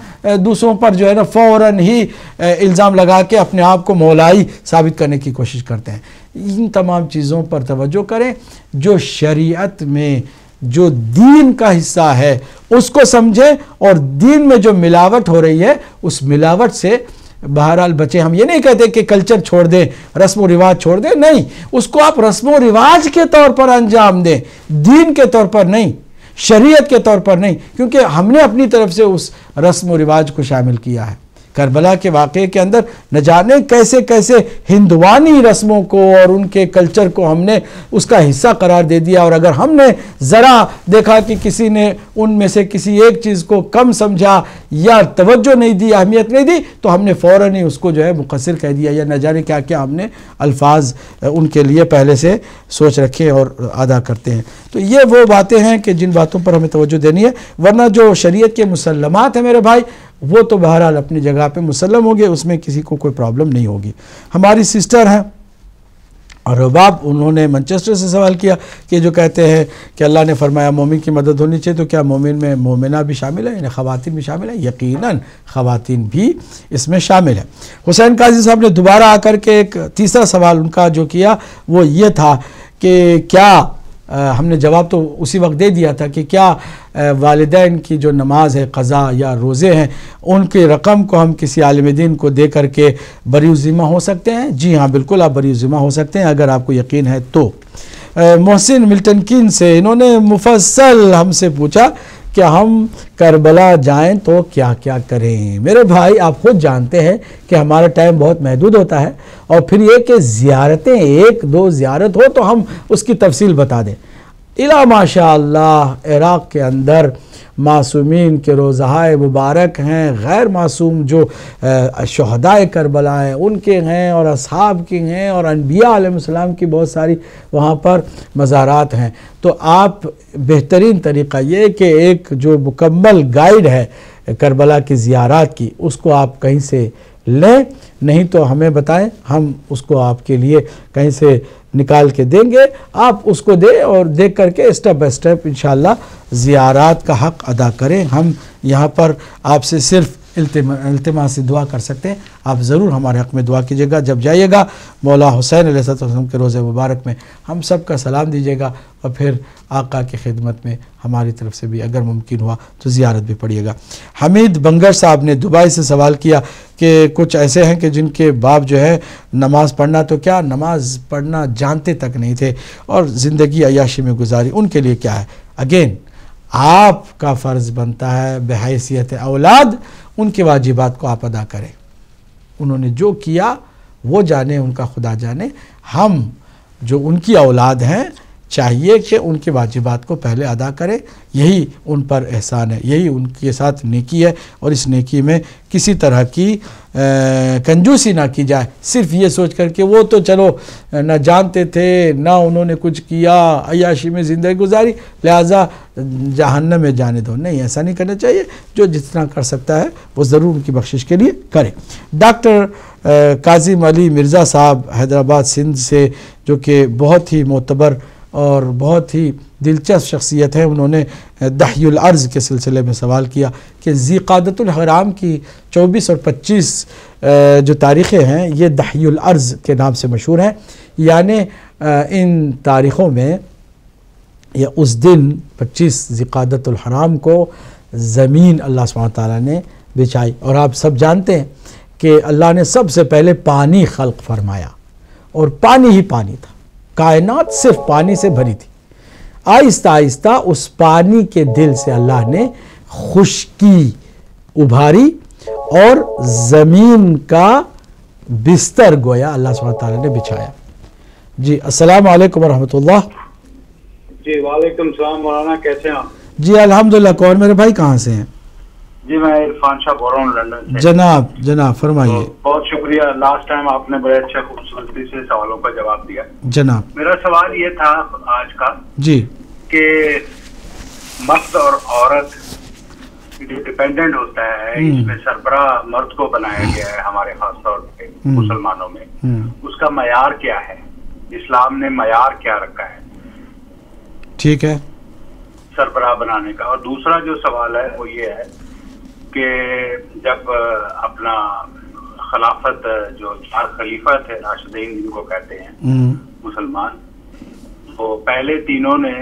دوسروں پر جو ہے نا فوراً ہی الزام لگا کے اپنے آپ کو مولائی ثابت کرنے کی کوشش کرتے ہیں. ان تمام چیزوں پر توجہ کریں. جو شریعت میں جو دین کا حصہ ہے اس کو سمجھیں، اور دین میں جو ملاوٹ ہو رہی ہے اس ملاوٹ سے بہرحال بچے. ہم یہ نہیں کہتے کہ کلچر چھوڑ دیں, رسم و رواج چھوڑ دیں, نہیں, اس کو آپ رسم و رواج کے طور پر انجام دیں, دین کے طور پر نہیں, شریعت کے طور پر نہیں, کیونکہ ہم نے اپنی طرف سے اس رسم و رواج کو شامل کیا ہے. کربلا کے واقعے کے اندر نہ جانے کیسے کیسے ہندوانی رسموں کو اور ان کے کلچر کو ہم نے اس کا حصہ قرار دے دیا, اور اگر ہم نے ذرا دیکھا کہ کسی نے ان میں سے کسی ایک چیز کو کم سمجھا یا توجہ نہیں دی, اہمیت نہیں دی, تو ہم نے فوراً ہی اس کو جو ہے مقصر کہہ دیا, یا نہ جانے کیا کیا ہم نے الفاظ ان کے لیے پہلے سے سوچ رکھے اور ادا کرتے ہیں. تو یہ وہ باتیں ہیں کہ جن باتوں پر ہمیں توجہ دینی ہے, ورنہ جو شریعت کے مسلمات ہیں میرے بھائی, وہ تو بہرحال اپنی جگہ پہ مسلم ہوں گے, اس میں کسی کو کوئی پرابلم نہیں ہوگی. ہماری سسٹر ہیں اور رباب, انہوں نے منچسٹر سے سوال کیا کہ جو کہتے ہیں کہ اللہ نے فرمایا مومن کی مدد ہونی چاہیے, تو کیا مومن میں مومنہ بھی شامل ہے, یعنی خواتین بھی شامل ہیں؟ یقیناً خواتین بھی اس میں شامل ہیں. حسین قاضی صاحب نے دوبارہ آ کر کے ایک تیسرا سوال ان کا جو کیا وہ یہ تھا کہ کیا, ہم نے جواب تو اسی وقت دے دیا تھا کہ کیا والدین کی جو نماز ہے, قضا یا روزے ہیں, ان کی رقم کو ہم کسی عالم دین کو دے کر کے بری ذمہ ہو سکتے ہیں؟ جی ہاں بالکل, آپ بری ذمہ ہو سکتے ہیں اگر آپ کو یقین ہے تو. محسن ملٹن کین سے, انہوں نے مفصل ہم سے پوچھا کہ ہم کربلا جائیں تو کیا کیا کریں. میرے بھائی آپ خود جانتے ہیں کہ ہمارا ٹائم بہت محدود ہوتا ہے, اور پھر یہ کہ زیارتیں ایک دو زیارت ہو تو ہم اس کی تفصیل بتا دیں. الا ماشاء اللہ عراق کے اندر معصومین کے روضہائے مبارک ہیں, غیر معصوم جو شہدائے کربلا ہیں ان کے ہیں, اور اصحاب کے ہیں, اور انبیاء علیہ السلام کی بہت ساری وہاں پر مزارات ہیں. تو آپ بہترین طریقہ یہ کہ ایک جو مکمل گائیڈ ہے کربلا کی زیارات کی, اس کو آپ کہیں سے لیں, نہیں تو ہمیں بتائیں, ہم اس کو آپ کے لیے کہیں سے نکال کے دیں گے, آپ اس کو دیں اور دیکھ کر کے اسٹیپ بائی اسٹیپ انشاءاللہ زیارات کا حق ادا کریں. ہم یہاں پر آپ سے صرف التماس سے دعا کر سکتے ہیں, آپ ضرور ہمارے حق میں دعا کیجیے گا. جب جائیے گا مولا حسین علیہ السلام کے روزے مبارک میں ہم سب کا سلام دیجیے گا, اور پھر آقا کی خدمت میں ہماری طرف سے بھی اگر ممکن ہوا تو زیارت بھی پڑھیے گا. حمید بنگر صاحب نے دبئی سے سوال کیا کہ کچھ ایسے ہیں کہ جن کے باپ جو ہے نماز پڑھنا تو کیا نماز پڑھنا جانتے تک نہیں تھے اور زندگی عیاشی میں گزاری, ان کے لیے کیا ہے؟ اگین آپ کا فرض بنتا ہے بحیثیت اولاد ان کے واجبات کو آپ ادا کریں. انہوں نے جو کیا وہ جانے, ان کا خدا جانے. ہم جو ان کی اولاد ہیں چاہیے کہ ان کے واجبات کو پہلے ادا کریں, یہی ان پر احسان ہے, یہی ان کے ساتھ نیکی ہے, اور اس نیکی میں کسی طرح کی کنجوسی نہ کی جائے, صرف یہ سوچ کر کہ وہ تو چلو نہ جانتے تھے نہ انہوں نے کچھ کیا, عیاشی میں زندگی گزاری, لہٰذا جہنم میں جانے دو. نہیں, ایسا نہیں کرنا چاہیے. جو جتنا کر سکتا ہے وہ ضرور ان کی بخشش کے لیے کرے. ڈاکٹر کاظم علی مرزا صاحب حیدرآباد سندھ سے, جو کہ بہت ہی معتبر اور بہت ہی دلچسپ شخصیت ہے, انہوں نے دحی الارض کے سلسلے میں سوال کیا کہ ذی قعدۃ الحرام کی 24 اور 25 جو تاریخیں ہیں یہ دحی الارض کے نام سے مشہور ہیں. یعنی ان تاریخوں میں یا اس دن 25 ذی قعدۃ الحرام کو زمین اللہ سبحانہ تعالیٰ نے بچھائی, اور آپ سب جانتے ہیں کہ اللہ نے سب سے پہلے پانی خلق فرمایا, اور پانی ہی پانی تھا, کائنات صرف پانی سے بھری تھی. آہستہ آہستہ اس پانی کے دل سے اللہ نے خشکی ابھاری اور زمین کا بستر گویا اللہ سبحانہ تعالیٰ نے بچھایا. جی السلام علیکم ورحمۃ اللہ. جی وعلیکم السلام مولانا, کیسے ہیں آپ؟ جی الحمدللہ. کون میرے بھائی, کہاں سے ہیں؟ جی میں عرفان شاہ بول رہا ہوں لندن سے. جناب فرمائیے. بہت شکریہ, لاسٹ ٹائم آپ نے بڑے اچھے خوبصورتی سے سوالوں کا جواب دیا. جناب میرا سوال یہ تھا آج کا جی کہ مرد اور عورت جو ڈپینڈنٹ ہوتا ہے, اس میں سربراہ مرد کو بنایا گیا ہے ہمارے خاص طور پہ مسلمانوں میں, اس کا معیار کیا ہے؟ اسلام نے معیار کیا رکھا ہے ٹھیک ہے سربراہ بنانے کا؟ اور دوسرا جو سوال ہے وہ یہ ہے کہ جب اپنا خلافت جو 4 خلیفہ تھے راشدین جن کو کہتے ہیں مسلمان, وہ پہلے تینوں نے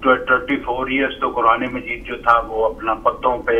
24 ایئرس تو قرآن مجید جو تھا وہ اپنا پتوں پہ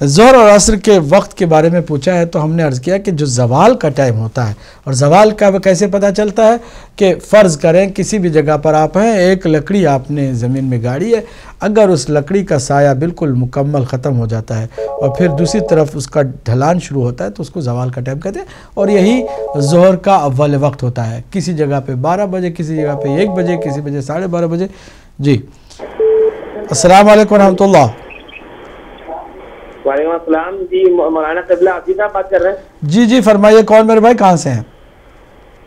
ظہر اور عصر کے وقت کے بارے میں پوچھا ہے تو ہم نے عرض کیا کہ جو زوال کا ٹائم ہوتا ہے، اور زوال کا کیسے پتہ چلتا ہے کہ فرض کریں کسی بھی جگہ پر آپ ہیں، ایک لکڑی آپ نے زمین میں گاڑی ہے، اگر اس لکڑی کا سایہ بالکل مکمل ختم ہو جاتا ہے اور پھر دوسری طرف اس کا ڈھلان شروع ہوتا ہے تو اس کو زوال کا ٹائم کہتے ہیں، اور یہی ظہر کا اول وقت ہوتا ہے، کسی جگہ پہ 12 بجے، کسی جگہ پہ 1 بجے، کسی بجے 12:30 بجے۔ جی السلام علیکم ورحمۃ اللہ۔ وعلیکم السلام جی، مولانا قبلہ آپ صاحب بات کر رہے ہیں؟ جی جی فرمائیے، کون میرے بھائی، کہاں سے ہیں؟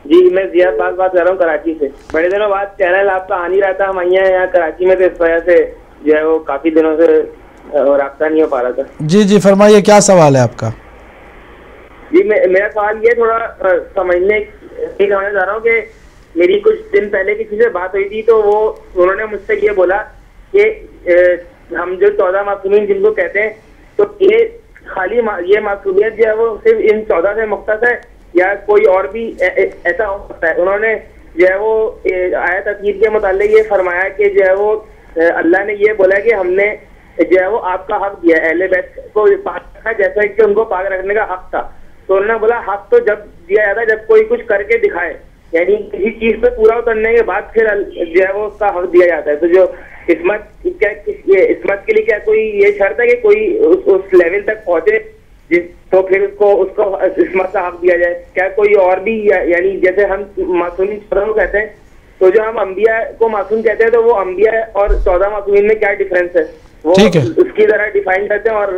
جی میں زیاد بات کر رہا ہوں کراچی سے۔ بڑے دنوں بعد چینل آپ کا آ نہیں رہا تھا، ہم یہاں کراچی میں تھے، اس وجہ سے جو ہے وہ کافی دنوں سے رابطہ نہیں ہو پا رہا تھا۔ جی جی فرمائیے، کیا سوال ہے آپ کا؟ جی میرا سوال یہ تھوڑا سمجھنے چاہ رہا ہوں کہ میری کچھ دن پہلے کسی سے بات ہوئی تھی تو انہوں نے مجھ سے یہ بولا کہ ہم جو 14 معصومین جن کو کہتے ہیں تو یہ خالی یہ معصومیت جو ہے وہ صرف ان 14 سے مختص ہے یا کوئی اور بھی ایسا ہو سکتا ہے؟ انہوں نے جو ہے وہ آیت عقید کے متعلق یہ فرمایا کہ جو ہے وہ اللہ نے یہ بولا کہ ہم نے جو ہے وہ آپ کا حق دیا ہے، اہل بیت کو پاک رکھا جیسا کہ ان کو پاک رکھنے کا حق تھا۔ تو انہوں نے بولا حق تو جب دیا جاتا ہے جب کوئی کچھ کر کے دکھائے، یعنی کسی چیز پہ پورا اترنے کے بعد پھر جو ہے وہ اس کا حق دیا جاتا ہے۔ تو جو عصمت کے لیے کیا کوئی یہ شرط ہے کہ کوئی اس لیول تک پہنچے تو پھر اس کو عصمت کا حق دیا جائے؟ کیا کوئی اور بھی، یعنی جیسے ہم معصومین 14 کو کہتے ہیں تو جو ہم انبیاء کو معصوم کہتے ہیں تو وہ انبیاء اور 14 معصومین میں کیا ڈیفرنس ہے؟ وہ اس کی ذرا ڈیفائن کرتے ہیں اور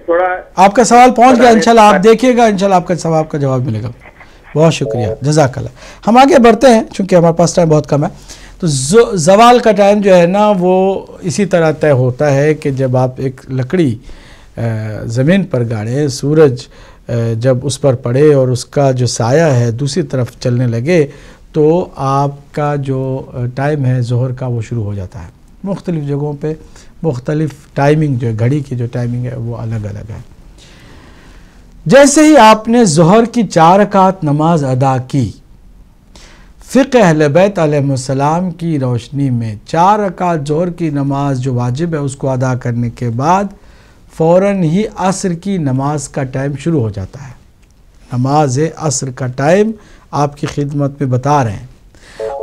تھوڑا۔ آپ کا سوال پہنچ گیا، انشاءاللہ آپ دیکھیے گا، انشاءاللہ آپ کا سوال کا جواب ملے گا۔ بہت شکریہ، جزاک اللہ۔ ہم آگے بڑھتے ہیں چونکہ ہمارے پاس ٹائم بہت کم ہے۔ تو زوال کا ٹائم جو ہے نا وہ اسی طرح طے ہوتا ہے کہ جب آپ ایک لکڑی زمین پر گاڑیں، سورج جب اس پر پڑے اور اس کا جو سایہ ہے دوسری طرف چلنے لگے تو آپ کا جو ٹائم ہے ظہر کا وہ شروع ہو جاتا ہے۔ مختلف جگہوں پہ مختلف ٹائمنگ جو ہے، گھڑی کی جو ٹائمنگ ہے وہ الگ الگ ہے۔ جیسے ہی آپ نے ظہر کی 4 رکعت نماز ادا کی، فقہ اہل بیت علیہ السلام کی روشنی میں 4 رکعت ظہر کی نماز جو واجب ہے اس کو ادا کرنے کے بعد فوراً ہی عصر کی نماز کا ٹائم شروع ہو جاتا ہے۔ نماز عصر کا ٹائم آپ کی خدمت میں بتا رہے ہیں،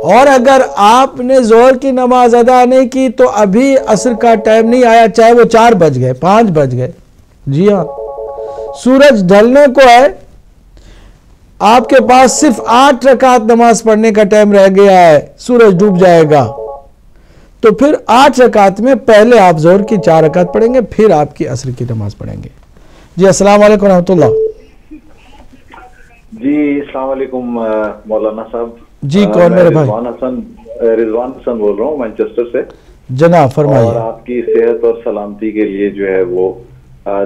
اور اگر آپ نے ظہر کی نماز ادا نہیں کی تو ابھی عصر کا ٹائم نہیں آیا، چاہے وہ 4 بج گئے، 5 بج گئے، جی ہاں سورج ڈھلنے کو ہے، آپ کے پاس صرف 8 رکعت نماز پڑھنے کا ٹائم رہ گیا ہے، سورج ڈوب جائے گا، تو پھر 8 رکعت میں پہلے آپ ظہر کی 4 رکعت پڑھیں گے، پھر آپ کی عصر کی نماز پڑھیں گے۔ جی السلام علیکم ورحمۃ اللہ۔ جی السلام علیکم مولانا صاحب۔ جی کون میرے بھائی؟ رضوان حسن بول رہا ہوں مانچسٹر سے۔ جناب فرمائیے۔ اور آپ کی صحت اور سلامتی کے لیے جو ہے وہ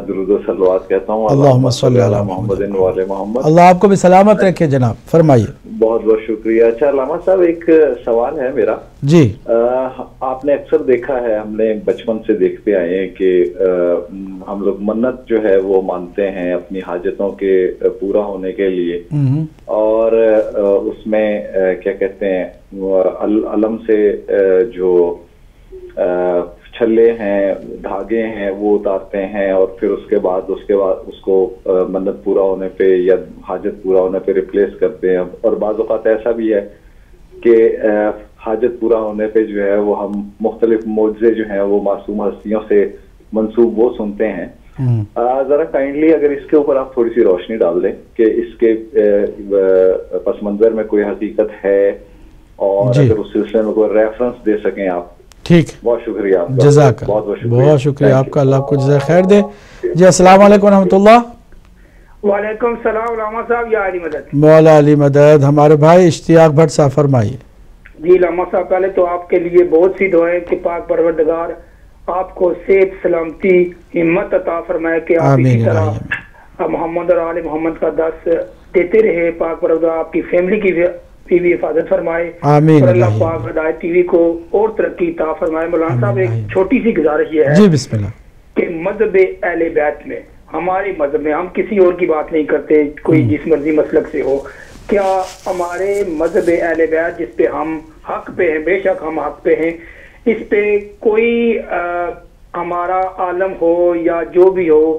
درود و صلوات کہتا ہوں۔ اللہم صلی علی محمد وعلی محمد۔ اللہ آپ کو بھی سلامت رکھے جناب، فرمائیے۔ بہت بہت شکریہ۔ اچھا علامہ صاحب ایک سوال ہے میرا۔ جی آپ نے اکثر دیکھا ہے، ہم نے بچپن سے دیکھتے آئے ہیں کہ ہم لوگ منت جو ہے وہ مانتے ہیں اپنی حاجتوں کے پورا ہونے کے لیے، اور اس میں کیا کہتے ہیں علم سے جو چھلے ہیں، دھاگے ہیں وہ اتارتے ہیں، اور پھر اس کے بعد اس کو منت پورا ہونے پہ یا حاجت پورا ہونے پہ ریپلیس کرتے ہیں۔ اور بعض اوقات ایسا بھی ہے کہ حاجت پورا ہونے پہ جو ہے وہ ہم مختلف معجزے جو ہیں وہ معصوم ہستیوں سے منسوب وہ سنتے ہیں۔ ذرا کائنڈلی اگر اس کے اوپر آپ تھوڑی سی روشنی ڈال دیں کہ اس کے پس منظر میں کوئی حقیقت ہے، اور اگر اس سلسلے میں کوئی ریفرنس دے سکیں آپ۔ ٹھیک، بہت شکریہ آپ کا، جزاک بہت شکریہ آپ کا، اللہ آپ کو جزائے خیر دے۔ جی السلام علیکم ورحمۃ اللہ۔ وعلیکم السلام علامہ صاحب، یا علی مدد۔ مولا علی مدد، ہمارے بھائی اشتیاق بھٹ صاحب فرمائیے۔ جی علامہ صاحب، پہلے تو آپ کے لیے بہت سی دعائیں کہ پاک پروردگار آپ کو صحت، سلامتی، ہمت عطا فرمائے کہ آپ اسی طرح محمد اور آل محمد کا درس دیتے رہے۔ پاک پروردگار آپ کی فیملی کی بھی حفاظت فرمائے، اور اللہ پاک ہدایت ٹی وی کو اور ترقی عطا فرمائے۔ مولانا صاحب ایک چھوٹی سی گزارش یہ ہے جی بسم اللہ کہ مذہب اہل بیت میں، ہمارے مذہب میں، ہم کسی اور کی بات نہیں کرتے، کوئی جس مرضی مسلک سے ہو، کیا ہمارے مذہب اہل بیت جس پہ ہم حق پہ ہیں، بے شک ہم حق پہ ہیں، اس پہ کوئی ہمارا عالم ہو یا جو بھی ہو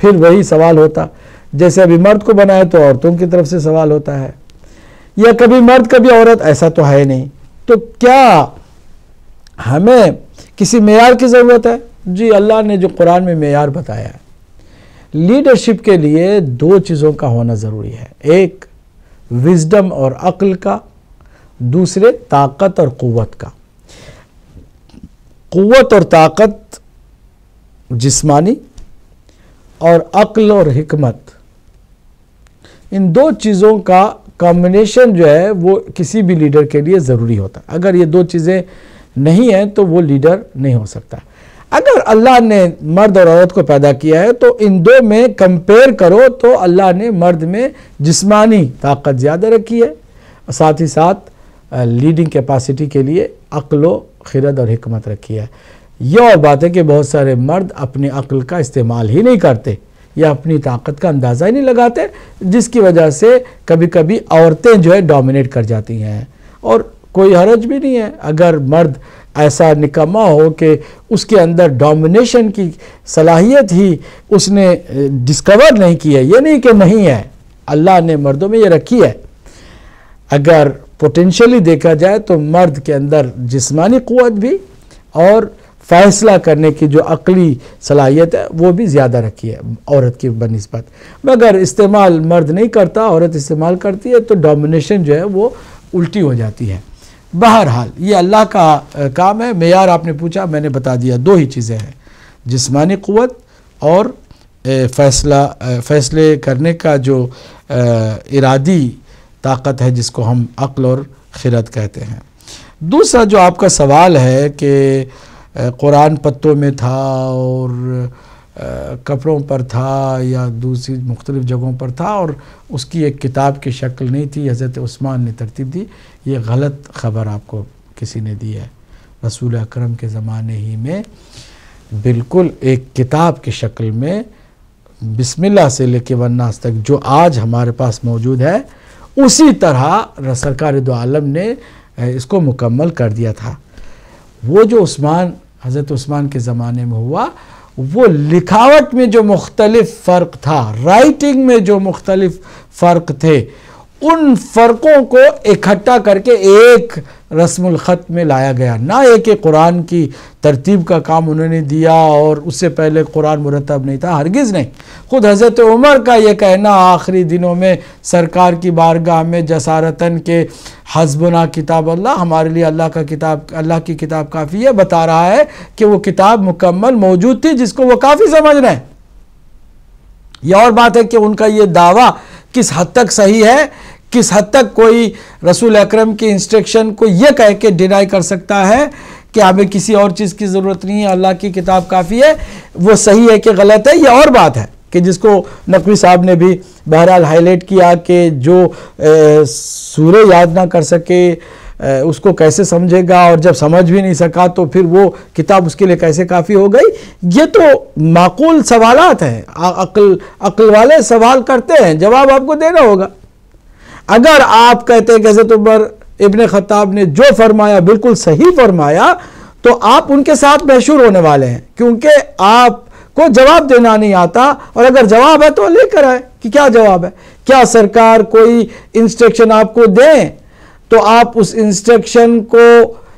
پھر وہی سوال ہوتا، جیسے ابھی مرد کو بنایا تو عورتوں کی طرف سے سوال ہوتا ہے، یا کبھی مرد کبھی عورت، ایسا تو ہے نہیں. تو کیا ہمیں کسی معیار کی ضرورت ہے؟ جی اللہ نے جو قرآن میں معیار بتایا ہے، لیڈرشپ کے لیے 2 چیزوں کا ہونا ضروری ہے، ایک وزڈم اور عقل کا، دوسرے طاقت اور قوت کا. قوت اور طاقت جسمانی اور عقل اور حکمت، ان 2 چیزوں کا کمبینیشن جو ہے وہ کسی بھی لیڈر کے لیے ضروری ہوتا ہے. اگر یہ 2 چیزیں نہیں ہیں تو وہ لیڈر نہیں ہو سکتا. اگر اللہ نے مرد اور عورت کو پیدا کیا ہے تو ان 2 میں کمپیئر کرو تو اللہ نے مرد میں جسمانی طاقت زیادہ رکھی ہے، ساتھ ہی ساتھ لیڈنگ کیپیسٹی کے لیے عقل و خرد اور حکمت رکھی ہے. یہ اور بات ہے کہ بہت سارے مرد اپنی عقل کا استعمال ہی نہیں کرتے یا اپنی طاقت کا اندازہ ہی نہیں لگاتے، جس کی وجہ سے کبھی کبھی عورتیں جو ہے ڈومینیٹ کر جاتی ہیں. اور کوئی حرج بھی نہیں ہے اگر مرد ایسا نکما ہو کہ اس کے اندر ڈومینیشن کی صلاحیت ہی اس نے ڈسکور نہیں کی ہے. یہ نہیں کہ نہیں ہے، اللہ نے مردوں میں یہ رکھی ہے. اگر پوٹینشلی دیکھا جائے تو مرد کے اندر جسمانی قوت بھی اور فیصلہ کرنے کی جو عقلی صلاحیت ہے وہ بھی زیادہ رکھی ہے عورت کی بنسبت. مگر استعمال مرد نہیں کرتا، عورت استعمال کرتی ہے تو ڈومینیشن جو ہے وہ الٹی ہو جاتی ہے. بہرحال یہ اللہ کا کام ہے. معیار آپ نے پوچھا، میں نے بتا دیا، 2 ہی چیزیں ہیں، جسمانی قوت اور فیصلے کرنے کا جو ارادی طاقت ہے جس کو ہم عقل اور خرد کہتے ہیں. دوسرا جو آپ کا سوال ہے کہ قرآن پتوں میں تھا اور کپڑوں پر تھا یا دوسری مختلف جگہوں پر تھا اور اس کی ایک کتاب کی شکل نہیں تھی، حضرت عثمان نے ترتیب دی، یہ غلط خبر آپ کو کسی نے دی ہے. رسول اکرم کے زمانے ہی میں بالکل ایک کتاب کی شکل میں بسم اللہ سے لے کے والناس تک جو آج ہمارے پاس موجود ہے اسی طرح سرکار دو عالم نے اس کو مکمل کر دیا تھا. وہ جو حضرت عثمان کے زمانے میں ہوا، وہ لکھاوٹ میں جو مختلف فرق تھا، رائٹنگ میں جو مختلف فرق تھے، ان فرقوں کو اکٹھا کر کے ایک رسم الخط میں لایا گیا. نہ ایک قرآن کی ترتیب کا کام انہوں نے دیا اور اس سے پہلے قرآن مرتب نہیں تھا، ہرگز نہیں. خود حضرت عمر کا یہ کہنا آخری دنوں میں سرکار کی بارگاہ میں جسارتاً کہ حسبنا کتاب اللہ، ہمارے لیے اللہ کی کتاب کافی ہے، بتا رہا ہے کہ وہ کتاب مکمل موجود تھی جس کو وہ کافی سمجھ رہے ہیں. یہ اور بات ہے کہ ان کا یہ دعویٰ کس حد تک صحیح ہے، کس حد تک کوئی رسول اکرم کی انسٹرکشن کو یہ کہہ کے ڈینائی کر سکتا ہے کہ ہمیں کسی اور چیز کی ضرورت نہیں ہے، اللہ کی کتاب کافی ہے، وہ صحیح ہے کہ غلط ہے. یہ اور بات ہے کہ جس کو نقوی صاحب نے بھی بہرحال ہائی لائٹ کیا کہ جو سورہ یاد نہ کر سکے اس کو کیسے سمجھے گا، اور جب سمجھ بھی نہیں سکا تو پھر وہ کتاب اس کے لیے کیسے کافی ہو گئی. یہ تو معقول سوالات ہیں، عقل والے سوال کرتے ہیں، جواب آپ کو دینا ہوگا. اگر آپ کہتے ہیں کہ حضرت عمر ابن خطاب نے جو فرمایا بالکل صحیح فرمایا تو آپ ان کے ساتھ محشور ہونے والے ہیں، کیونکہ آپ کو جواب دینا نہیں آتا. اور اگر جواب ہے تو لے کر آئے کہ کیا جواب ہے. کیا سرکار کوئی انسٹرکشن آپ کو دیں تو آپ اس انسٹرکشن کو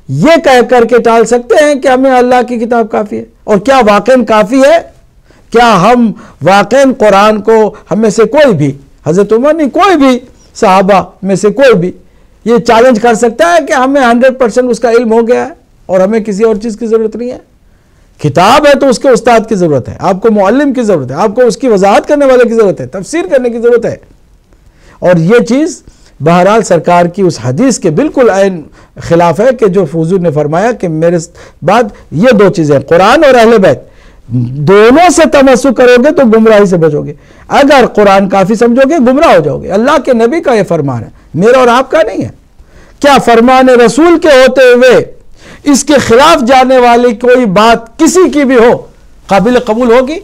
یہ کہہ کر کے ٹال سکتے ہیں کہ ہمیں اللہ کی کتاب کافی ہے؟ اور کیا واقعاً کافی ہے؟ کیا ہم واقعاً قرآن کو ہم میں سے کوئی بھی، حضرت عمر نہیں، کوئی بھی صحابہ میں سے کوئی بھی یہ چیلنج کر سکتا ہے کہ ہمیں 100% اس کا علم ہو گیا ہے اور ہمیں کسی اور چیز کی ضرورت نہیں ہے؟ کتاب ہے تو اس کے استاد کی ضرورت ہے، آپ کو معلم کی ضرورت ہے، آپ کو اس کی وضاحت کرنے والے کی ضرورت ہے، تفسیر کرنے کی ضرورت ہے. اور یہ چیز بہرحال سرکار کی اس حدیث کے بالکل عین خلاف ہے کہ جو حضور نے فرمایا کہ میرے بعد یہ 2 چیزیں، قرآن اور اہل بیت، دونوں سے تمسک کرو گے تو گمراہی سے بچو گے. اگر قرآن کافی سمجھو گے گمراہ ہو جاؤ گے. اللہ کے نبی کا یہ فرمان ہے، میرا اور آپ کا نہیں ہے. کیا فرمان رسول کے ہوتے ہوئے اس کے خلاف جانے والی کوئی بات کسی کی بھی ہو قابل قبول ہوگی؟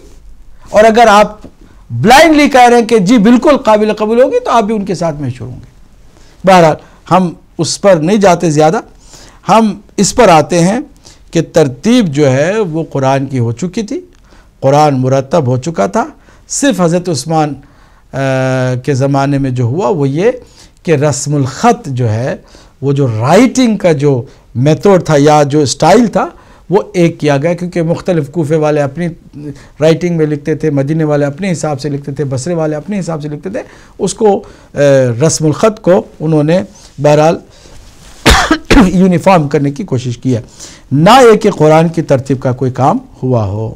اور اگر آپ بلائنڈلی کہہ رہے ہیں کہ جی بالکل قابل قبول ہوگی تو آپ بھی ان کے ساتھ محشور ہوں گے. بہرحال ہم اس پر نہیں جاتے زیادہ، ہم اس پر آتے ہیں کہ ترتیب جو ہے وہ قرآن کی ہو چکی تھی، قرآن مرتب ہو چکا تھا، صرف حضرت عثمان کے زمانے میں جو ہوا وہ یہ کہ رسم الخط جو ہے، وہ جو رائٹنگ کا جو میتھڈ تھا یا جو اسٹائل تھا وہ ایک کیا گیا، کیونکہ مختلف کوفے والے اپنی رائٹنگ میں لکھتے تھے، مدینے والے اپنے حساب سے لکھتے تھے، بصرے والے اپنے حساب سے لکھتے تھے. اس کو رسم الخط کو انہوں نے بہرحال یونیفارم کرنے کی کوشش کی ہے، نہ یہ کہ قرآن کی ترتیب کا کوئی کام ہوا ہو.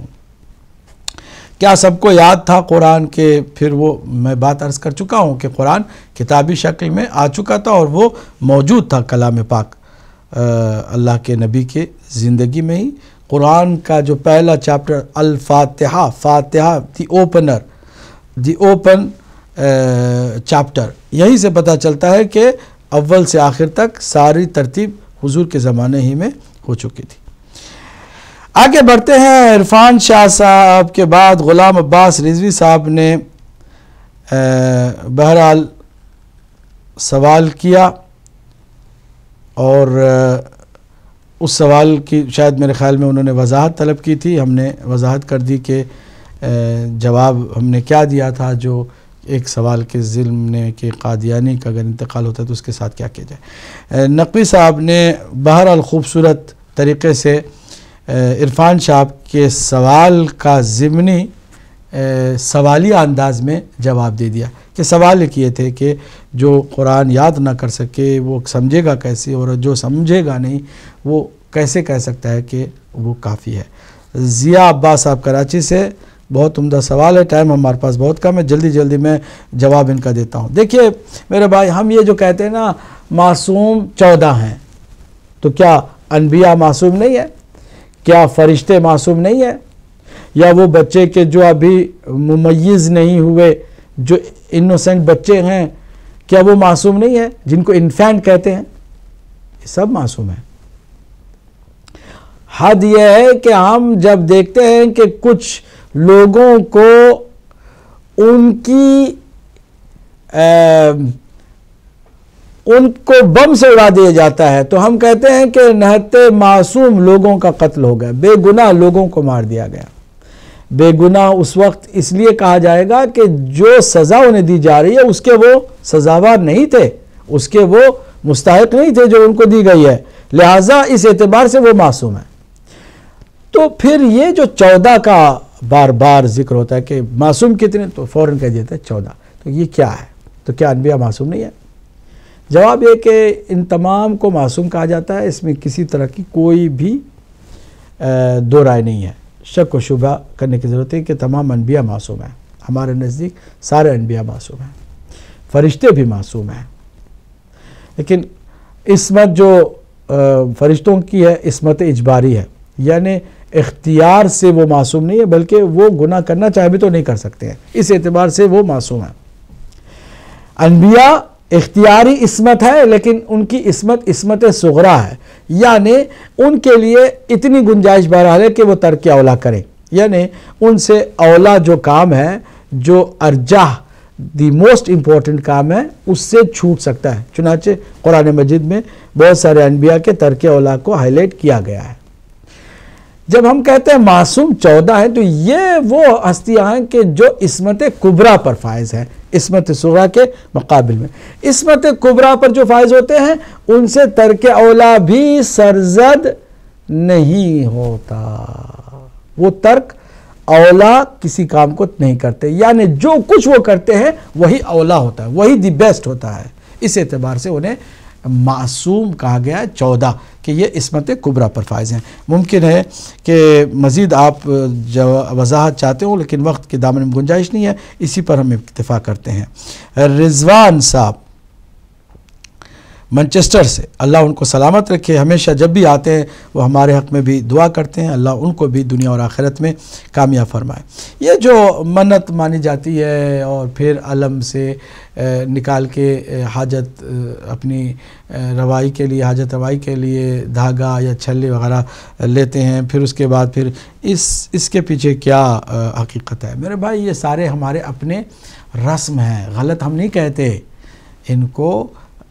کیا سب کو یاد تھا قرآن کے؟ پھر وہ میں بات عرض کر چکا ہوں کہ قرآن کتابی شکل میں آ چکا تھا اور وہ موجود تھا کلام پاک اللہ کے نبی کے زندگی میں ہی. قرآن کا جو پہلا چیپٹر الفاتحہ، فاتحہ دی اوپن چیپٹر، یہیں سے پتہ چلتا ہے کہ اول سے آخر تک ساری ترتیب حضور کے زمانے ہی میں ہو چکی تھی. آگے بڑھتے ہیں. عرفان شاہ صاحب کے بعد غلام عباس رضوی صاحب نے بہرحال سوال کیا، اور اس سوال کی شاید میرے خیال میں انہوں نے وضاحت طلب کی تھی. ہم نے وضاحت کر دی کہ جواب ہم نے کیا دیا تھا جو ایک سوال کے ضمن کہ قادیانی کا اگر انتقال ہوتا ہے تو اس کے ساتھ کیا کیا جائے. نقوی صاحب نے بہرحال خوبصورت طریقے سے عرفان صاحب کے سوال کا ضمنی سوالیہ انداز میں جواب دے دیا کہ سوال یہ کیے تھے کہ جو قرآن یاد نہ کر سکے وہ سمجھے گا کیسے، اور جو سمجھے گا نہیں وہ کیسے کہہ سکتا ہے کہ وہ کافی ہے. ضیاء عباس صاحب کراچی سے، بہت عمدہ سوال ہے. ٹائم ہمارے پاس بہت کم ہے، جلدی میں جواب ان کا دیتا ہوں. دیکھیے میرے بھائی، ہم یہ جو کہتے ہیں نا معصوم 14 ہیں، تو کیا انبیاء معصوم نہیں ہے؟ کیا فرشتے معصوم نہیں ہیں؟ یا وہ بچے کے جو ابھی ممیز نہیں ہوئے، جو انوسنٹ بچے ہیں، کیا وہ معصوم نہیں ہیں جن کو انفینٹ کہتے ہیں؟ یہ سب معصوم ہیں. حد یہ ہے کہ ہم جب دیکھتے ہیں کہ کچھ لوگوں کو ان کو بم سے اڑا دیا جاتا ہے تو ہم کہتے ہیں کہ نہتے معصوم لوگوں کا قتل ہو گیا، بے گناہ لوگوں کو مار دیا گیا. بے گناہ اس وقت اس لیے کہا جائے گا کہ جو سزا انہیں دی جا رہی ہے اس کے وہ سزاوار نہیں تھے، اس کے وہ مستحق نہیں تھے جو ان کو دی گئی ہے، لہٰذا اس اعتبار سے وہ معصوم ہیں. تو پھر یہ جو 14 کا بار بار ذکر ہوتا ہے کہ معصوم کتنے، تو فوراً کہہ دیتے ہیں 14. تو یہ کیا ہے؟ تو کیا انبیاء معصوم نہیں ہے؟ جواب یہ کہ ان تمام کو معصوم کہا جاتا ہے، اس میں کسی طرح کی کوئی بھی دو رائے نہیں ہے، شک و شبہ کرنے کی ضرورت ہے کہ تمام انبیاء معصوم ہیں. ہمارے نزدیک سارے انبیاء معصوم ہیں، فرشتے بھی معصوم ہیں. لیکن عصمت جو فرشتوں کی ہے عصمت اجباری ہے، یعنی اختیار سے وہ معصوم نہیں ہے، بلکہ وہ گناہ کرنا چاہے بھی تو نہیں کر سکتے ہیں، اس اعتبار سے وہ معصوم ہیں. انبیاء اختیاری عصمت ہے، لیکن ان کی عصمت صغریٰ ہے، یعنی ان کے لیے اتنی گنجائش بہرحال ہے کہ وہ ترک اولا کریں، یعنی ان سے اولا جو کام ہے، جو ارجح دی موسٹ امپورٹنٹ کام ہے، اس سے چھوٹ سکتا ہے. چنانچہ قرآن مجید میں بہت سارے انبیاء کے ترک اولا کو ہائی لائٹ کیا گیا ہے. جب ہم کہتے ہیں معصوم 14 ہیں تو یہ وہ ہستیاں ہیں کہ جو عصمت کبریٰ پر فائز ہیں عصمت صغریٰ کے مقابل میں. عصمت کبریٰ پر جو فائز ہوتے ہیں ان سے ترک اولا بھی سرزد نہیں ہوتا، وہ ترک اولا کسی کام کو نہیں کرتے، یعنی جو کچھ وہ کرتے ہیں وہی اولا ہوتا ہے، وہی دی بیسٹ ہوتا ہے. اس اعتبار سے انہیں معصوم کہا گیا ہے 14 کہ یہ عصمت کبریٰ پر فائز ہیں. ممکن ہے کہ مزید آپ وضاحت چاہتے ہو لیکن وقت کے دامن میں گنجائش نہیں ہے، اسی پر ہم اکتفا کرتے ہیں. رضوان صاحب منچسٹر سے، اللہ ان کو سلامت رکھے، ہمیشہ جب بھی آتے ہیں وہ ہمارے حق میں بھی دعا کرتے ہیں، اللہ ان کو بھی دنیا اور آخرت میں کامیاب فرمائے. یہ جو منت مانی جاتی ہے اور پھر علم سے نکال کے حاجت اپنی روائی کے لیے، حاجت روائی کے لیے دھاگا یا چھلے وغیرہ لیتے ہیں، پھر اس کے بعد پھر اس کے پیچھے کیا حقیقت ہے؟ میرے بھائی یہ سارے ہمارے اپنے رسم ہیں، غلط ہم نہیں کہتے. ان کو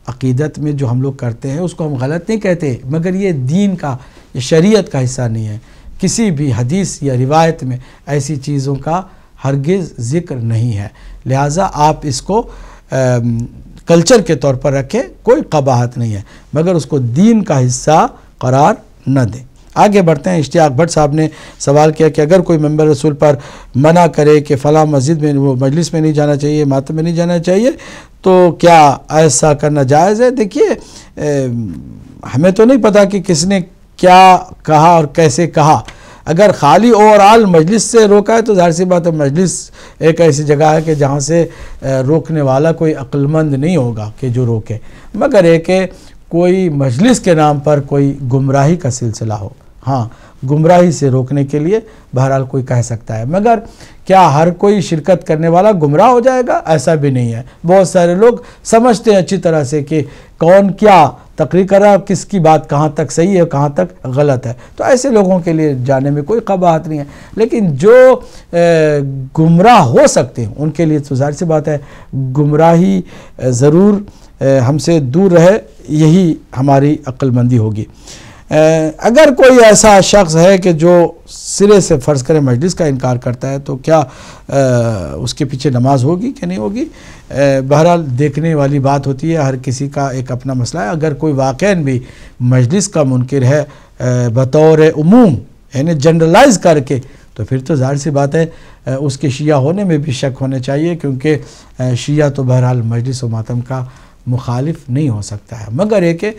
عقیدت میں جو ہم لوگ کرتے ہیں اس کو ہم غلط نہیں کہتے، مگر یہ دین کا، یہ شریعت کا حصہ نہیں ہے. کسی بھی حدیث یا روایت میں ایسی چیزوں کا ہرگز ذکر نہیں ہے، لہٰذا آپ اس کو کلچر کے طور پر رکھیں، کوئی قباحت نہیں ہے، مگر اس کو دین کا حصہ قرار نہ دیں۔ آگے بڑھتے ہیں۔ اشتیاق بھٹ صاحب نے سوال کیا کہ اگر کوئی ممبر رسول پر منع کرے کہ فلاں مسجد میں، وہ مجلس میں نہیں جانا چاہیے، ماتم میں نہیں جانا چاہیے، تو کیا ایسا کرنا جائز ہے؟ دیکھیے ہمیں تو نہیں پتا کہ کس نے کیا کہا اور کیسے کہا۔ اگر خالی اوورال مجلس سے روکا ہے تو ظاہر سی بات ہے مجلس ایک ایسی جگہ ہے کہ جہاں سے روکنے والا کوئی عقل مند نہیں ہوگا کہ جو روکے، مگر ایک کہ کوئی مجلس کے نام پر کوئی گمراہی کا سلسلہ ہو، ہاں گمراہی سے روکنے کے لیے بہرحال کوئی کہہ سکتا ہے، مگر کیا ہر کوئی شرکت کرنے والا گمراہ ہو جائے گا؟ ایسا بھی نہیں ہے۔ بہت سارے لوگ سمجھتے ہیں اچھی طرح سے کہ کون کیا تقریر کر رہا ہے، کس کی بات کہاں تک صحیح ہے کہاں تک غلط ہے، تو ایسے لوگوں کے لیے جانے میں کوئی قباحت نہیں ہے، لیکن جو گمراہ ہو سکتے ہیں ان کے لیے تو ظاہر سی بات ہے گمراہی ضرور ہم سے دور رہے، یہی ہماری عقل مندی ہوگی۔ اگر کوئی ایسا شخص ہے کہ جو سرے سے فرض کرے مجلس کا انکار کرتا ہے تو کیا اس کے پیچھے نماز ہوگی کہ نہیں ہوگی؟ بہرحال دیکھنے والی بات ہوتی ہے، ہر کسی کا ایک اپنا مسئلہ ہے۔ اگر کوئی واقعاً بھی مجلس کا منکر ہے بطور عموم یعنی جنرلائز کر کے، تو پھر تو ظاہر سی بات ہے اس کے شیعہ ہونے میں بھی شک ہونے چاہیے، کیونکہ شیعہ تو بہرحال مجلس و ماتم کا مخالف نہیں ہو سکتا ہے، مگر ایک کہ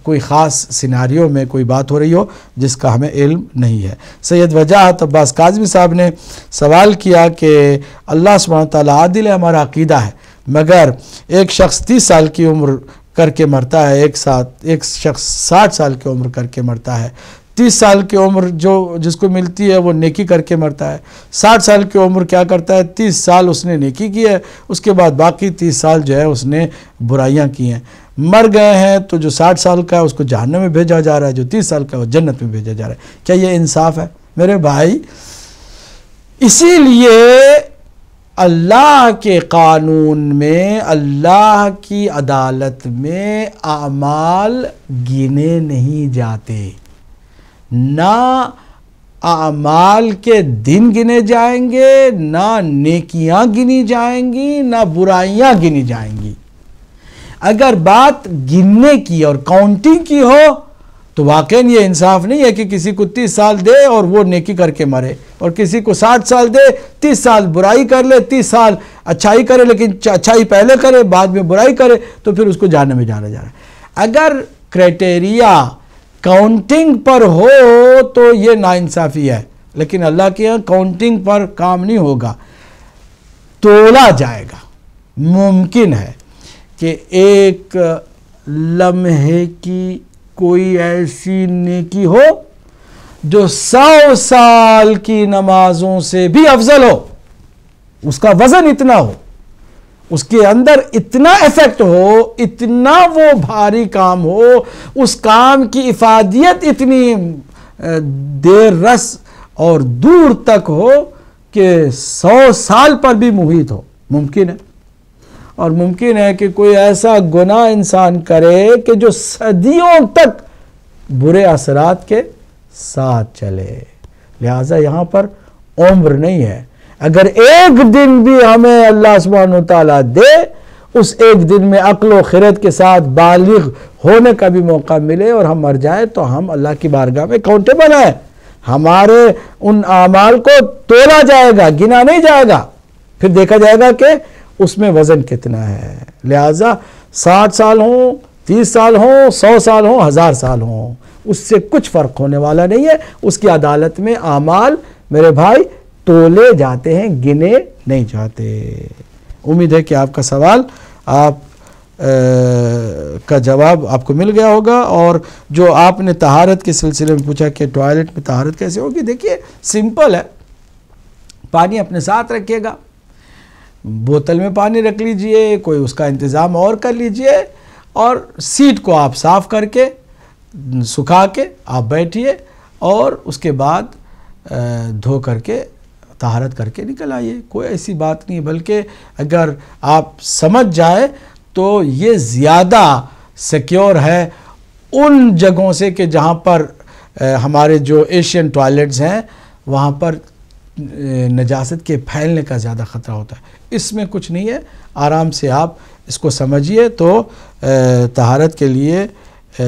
کوئی خاص سیناریو میں کوئی بات ہو رہی ہو جس کا ہمیں علم نہیں ہے۔ سید وجاہت عباس کاظمی صاحب نے سوال کیا کہ اللہ سبحانہ وتعالیٰ عادل ہے، ہمارا عقیدہ ہے، مگر ایک شخص 30 سال کی عمر کر کے مرتا ہے، ایک شخص 60 سال کی عمر کر کے مرتا ہے، 30 سال کی عمر جو جس کو ملتی ہے وہ نیکی کر کے مرتا ہے، 60 سال کی عمر کیا کرتا ہے؟ 30 سال اس نے نیکی کی ہے، اس کے بعد باقی 30 سال جو ہے اس نے برائیاں کی ہیں، مر گئے ہیں تو جو 60 سال کا ہے اس کو جہنم میں بھیجا جا رہا ہے، جو 30 سال کا ہے وہ جنت میں بھیجا جا رہا ہے۔ کیا یہ انصاف ہے میرے بھائی؟ اسی لیے اللہ کے قانون میں، اللہ کی عدالت میں اعمال گنے نہیں جاتے، نہ اعمال کے دن گنے جائیں گے، نہ نیکیاں گنی جائیں گی، نہ برائیاں گنی جائیں گی۔ اگر بات گننے کی اور کاؤنٹنگ کی ہو تو واقعاً یہ انصاف نہیں ہے کہ کسی کو 30 سال دے اور وہ نیکی کر کے مرے، اور کسی کو 60 سال دے، 30 سال برائی کر لے، 30 سال اچھائی کرے، لیکن اچھائی پہلے کرے بعد میں برائی کرے، تو پھر اس کو جہنم میں جانا جا رہا ہے۔ اگر کرائٹیریا کاؤنٹنگ پر ہو تو یہ ناانصافی ہے، لیکن اللہ کے یہاں کاؤنٹنگ پر کام نہیں ہوگا، تولا جائے گا۔ ممکن ہے کہ ایک لمحے کی کوئی ایسی نیکی ہو جو 100 سال کی نمازوں سے بھی افضل ہو، اس کا وزن اتنا ہو، اس کے اندر اتنا ایفیکٹ ہو، اتنا وہ بھاری کام ہو، اس کام کی افادیت اتنی دیر رس اور دور تک ہو کہ 100 سال پر بھی محیط ہو۔ ممکن ہے، اور ممکن ہے کہ کوئی ایسا گناہ انسان کرے کہ جو صدیوں تک برے اثرات کے ساتھ چلے، لہٰذا یہاں پر عمر نہیں ہے۔ اگر ایک دن بھی ہمیں اللہ سبحانہ وتعالیٰ دے، اس ایک دن میں عقل و خرد کے ساتھ بالغ ہونے کا بھی موقع ملے اور ہم مر جائیں، تو ہم اللہ کی بارگاہ میں کاؤنٹیبل ہیں، ہمارے ان اعمال کو تولا جائے گا، گنا نہیں جائے گا، پھر دیکھا جائے گا کہ اس میں وزن کتنا ہے۔ لہٰذا 60 سال ہوں، 30 سال ہوں، 100 سال ہوں، 1000 سال ہوں، اس سے کچھ فرق ہونے والا نہیں ہے۔ اس کی عدالت میں اعمال میرے بھائی تولے جاتے ہیں، گنے نہیں جاتے۔ امید ہے کہ آپ کا سوال کا جواب آپ کو مل گیا ہوگا۔ اور جو آپ نے طہارت کے سلسلے میں پوچھا کہ ٹوائلٹ میں طہارت کیسے ہوگی، دیکھیے سمپل ہے، پانی اپنے ساتھ رکھیے گا، بوتل میں پانی رکھ لیجئے، کوئی اس کا انتظام اور کر لیجئے، اور سیٹ کو آپ صاف کر کے سکھا کے آپ بیٹھیے، اور اس کے بعد دھو کر کے طہارت کر کے نکل آئیے، کوئی ایسی بات نہیں۔ بلکہ اگر آپ سمجھ جائیں تو یہ زیادہ سیکیور ہے ان جگہوں سے کہ جہاں پر ہمارے جو ایشین ٹوائلٹس ہیں وہاں پر نجاست کے پھیلنے کا زیادہ خطرہ ہوتا ہے۔ اس میں کچھ نہیں ہے، آرام سے آپ اس کو سمجھیے۔ تو طہارت کے لیے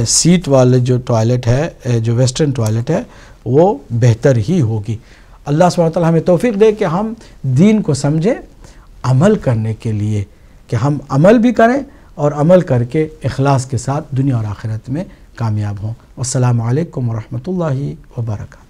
سیٹ والے جو ٹوائلٹ ہے، جو ویسٹرن ٹوائلٹ ہے، وہ بہتر ہی ہوگی۔ اللہ سبحانہ وتعالی ہمیں توفیق دے کہ ہم دین کو سمجھیں عمل کرنے کے لیے، کہ ہم عمل بھی کریں اور عمل کر کے اخلاص کے ساتھ دنیا اور آخرت میں کامیاب ہوں۔ والسلام علیکم ورحمۃ اللہ وبرکاتہ۔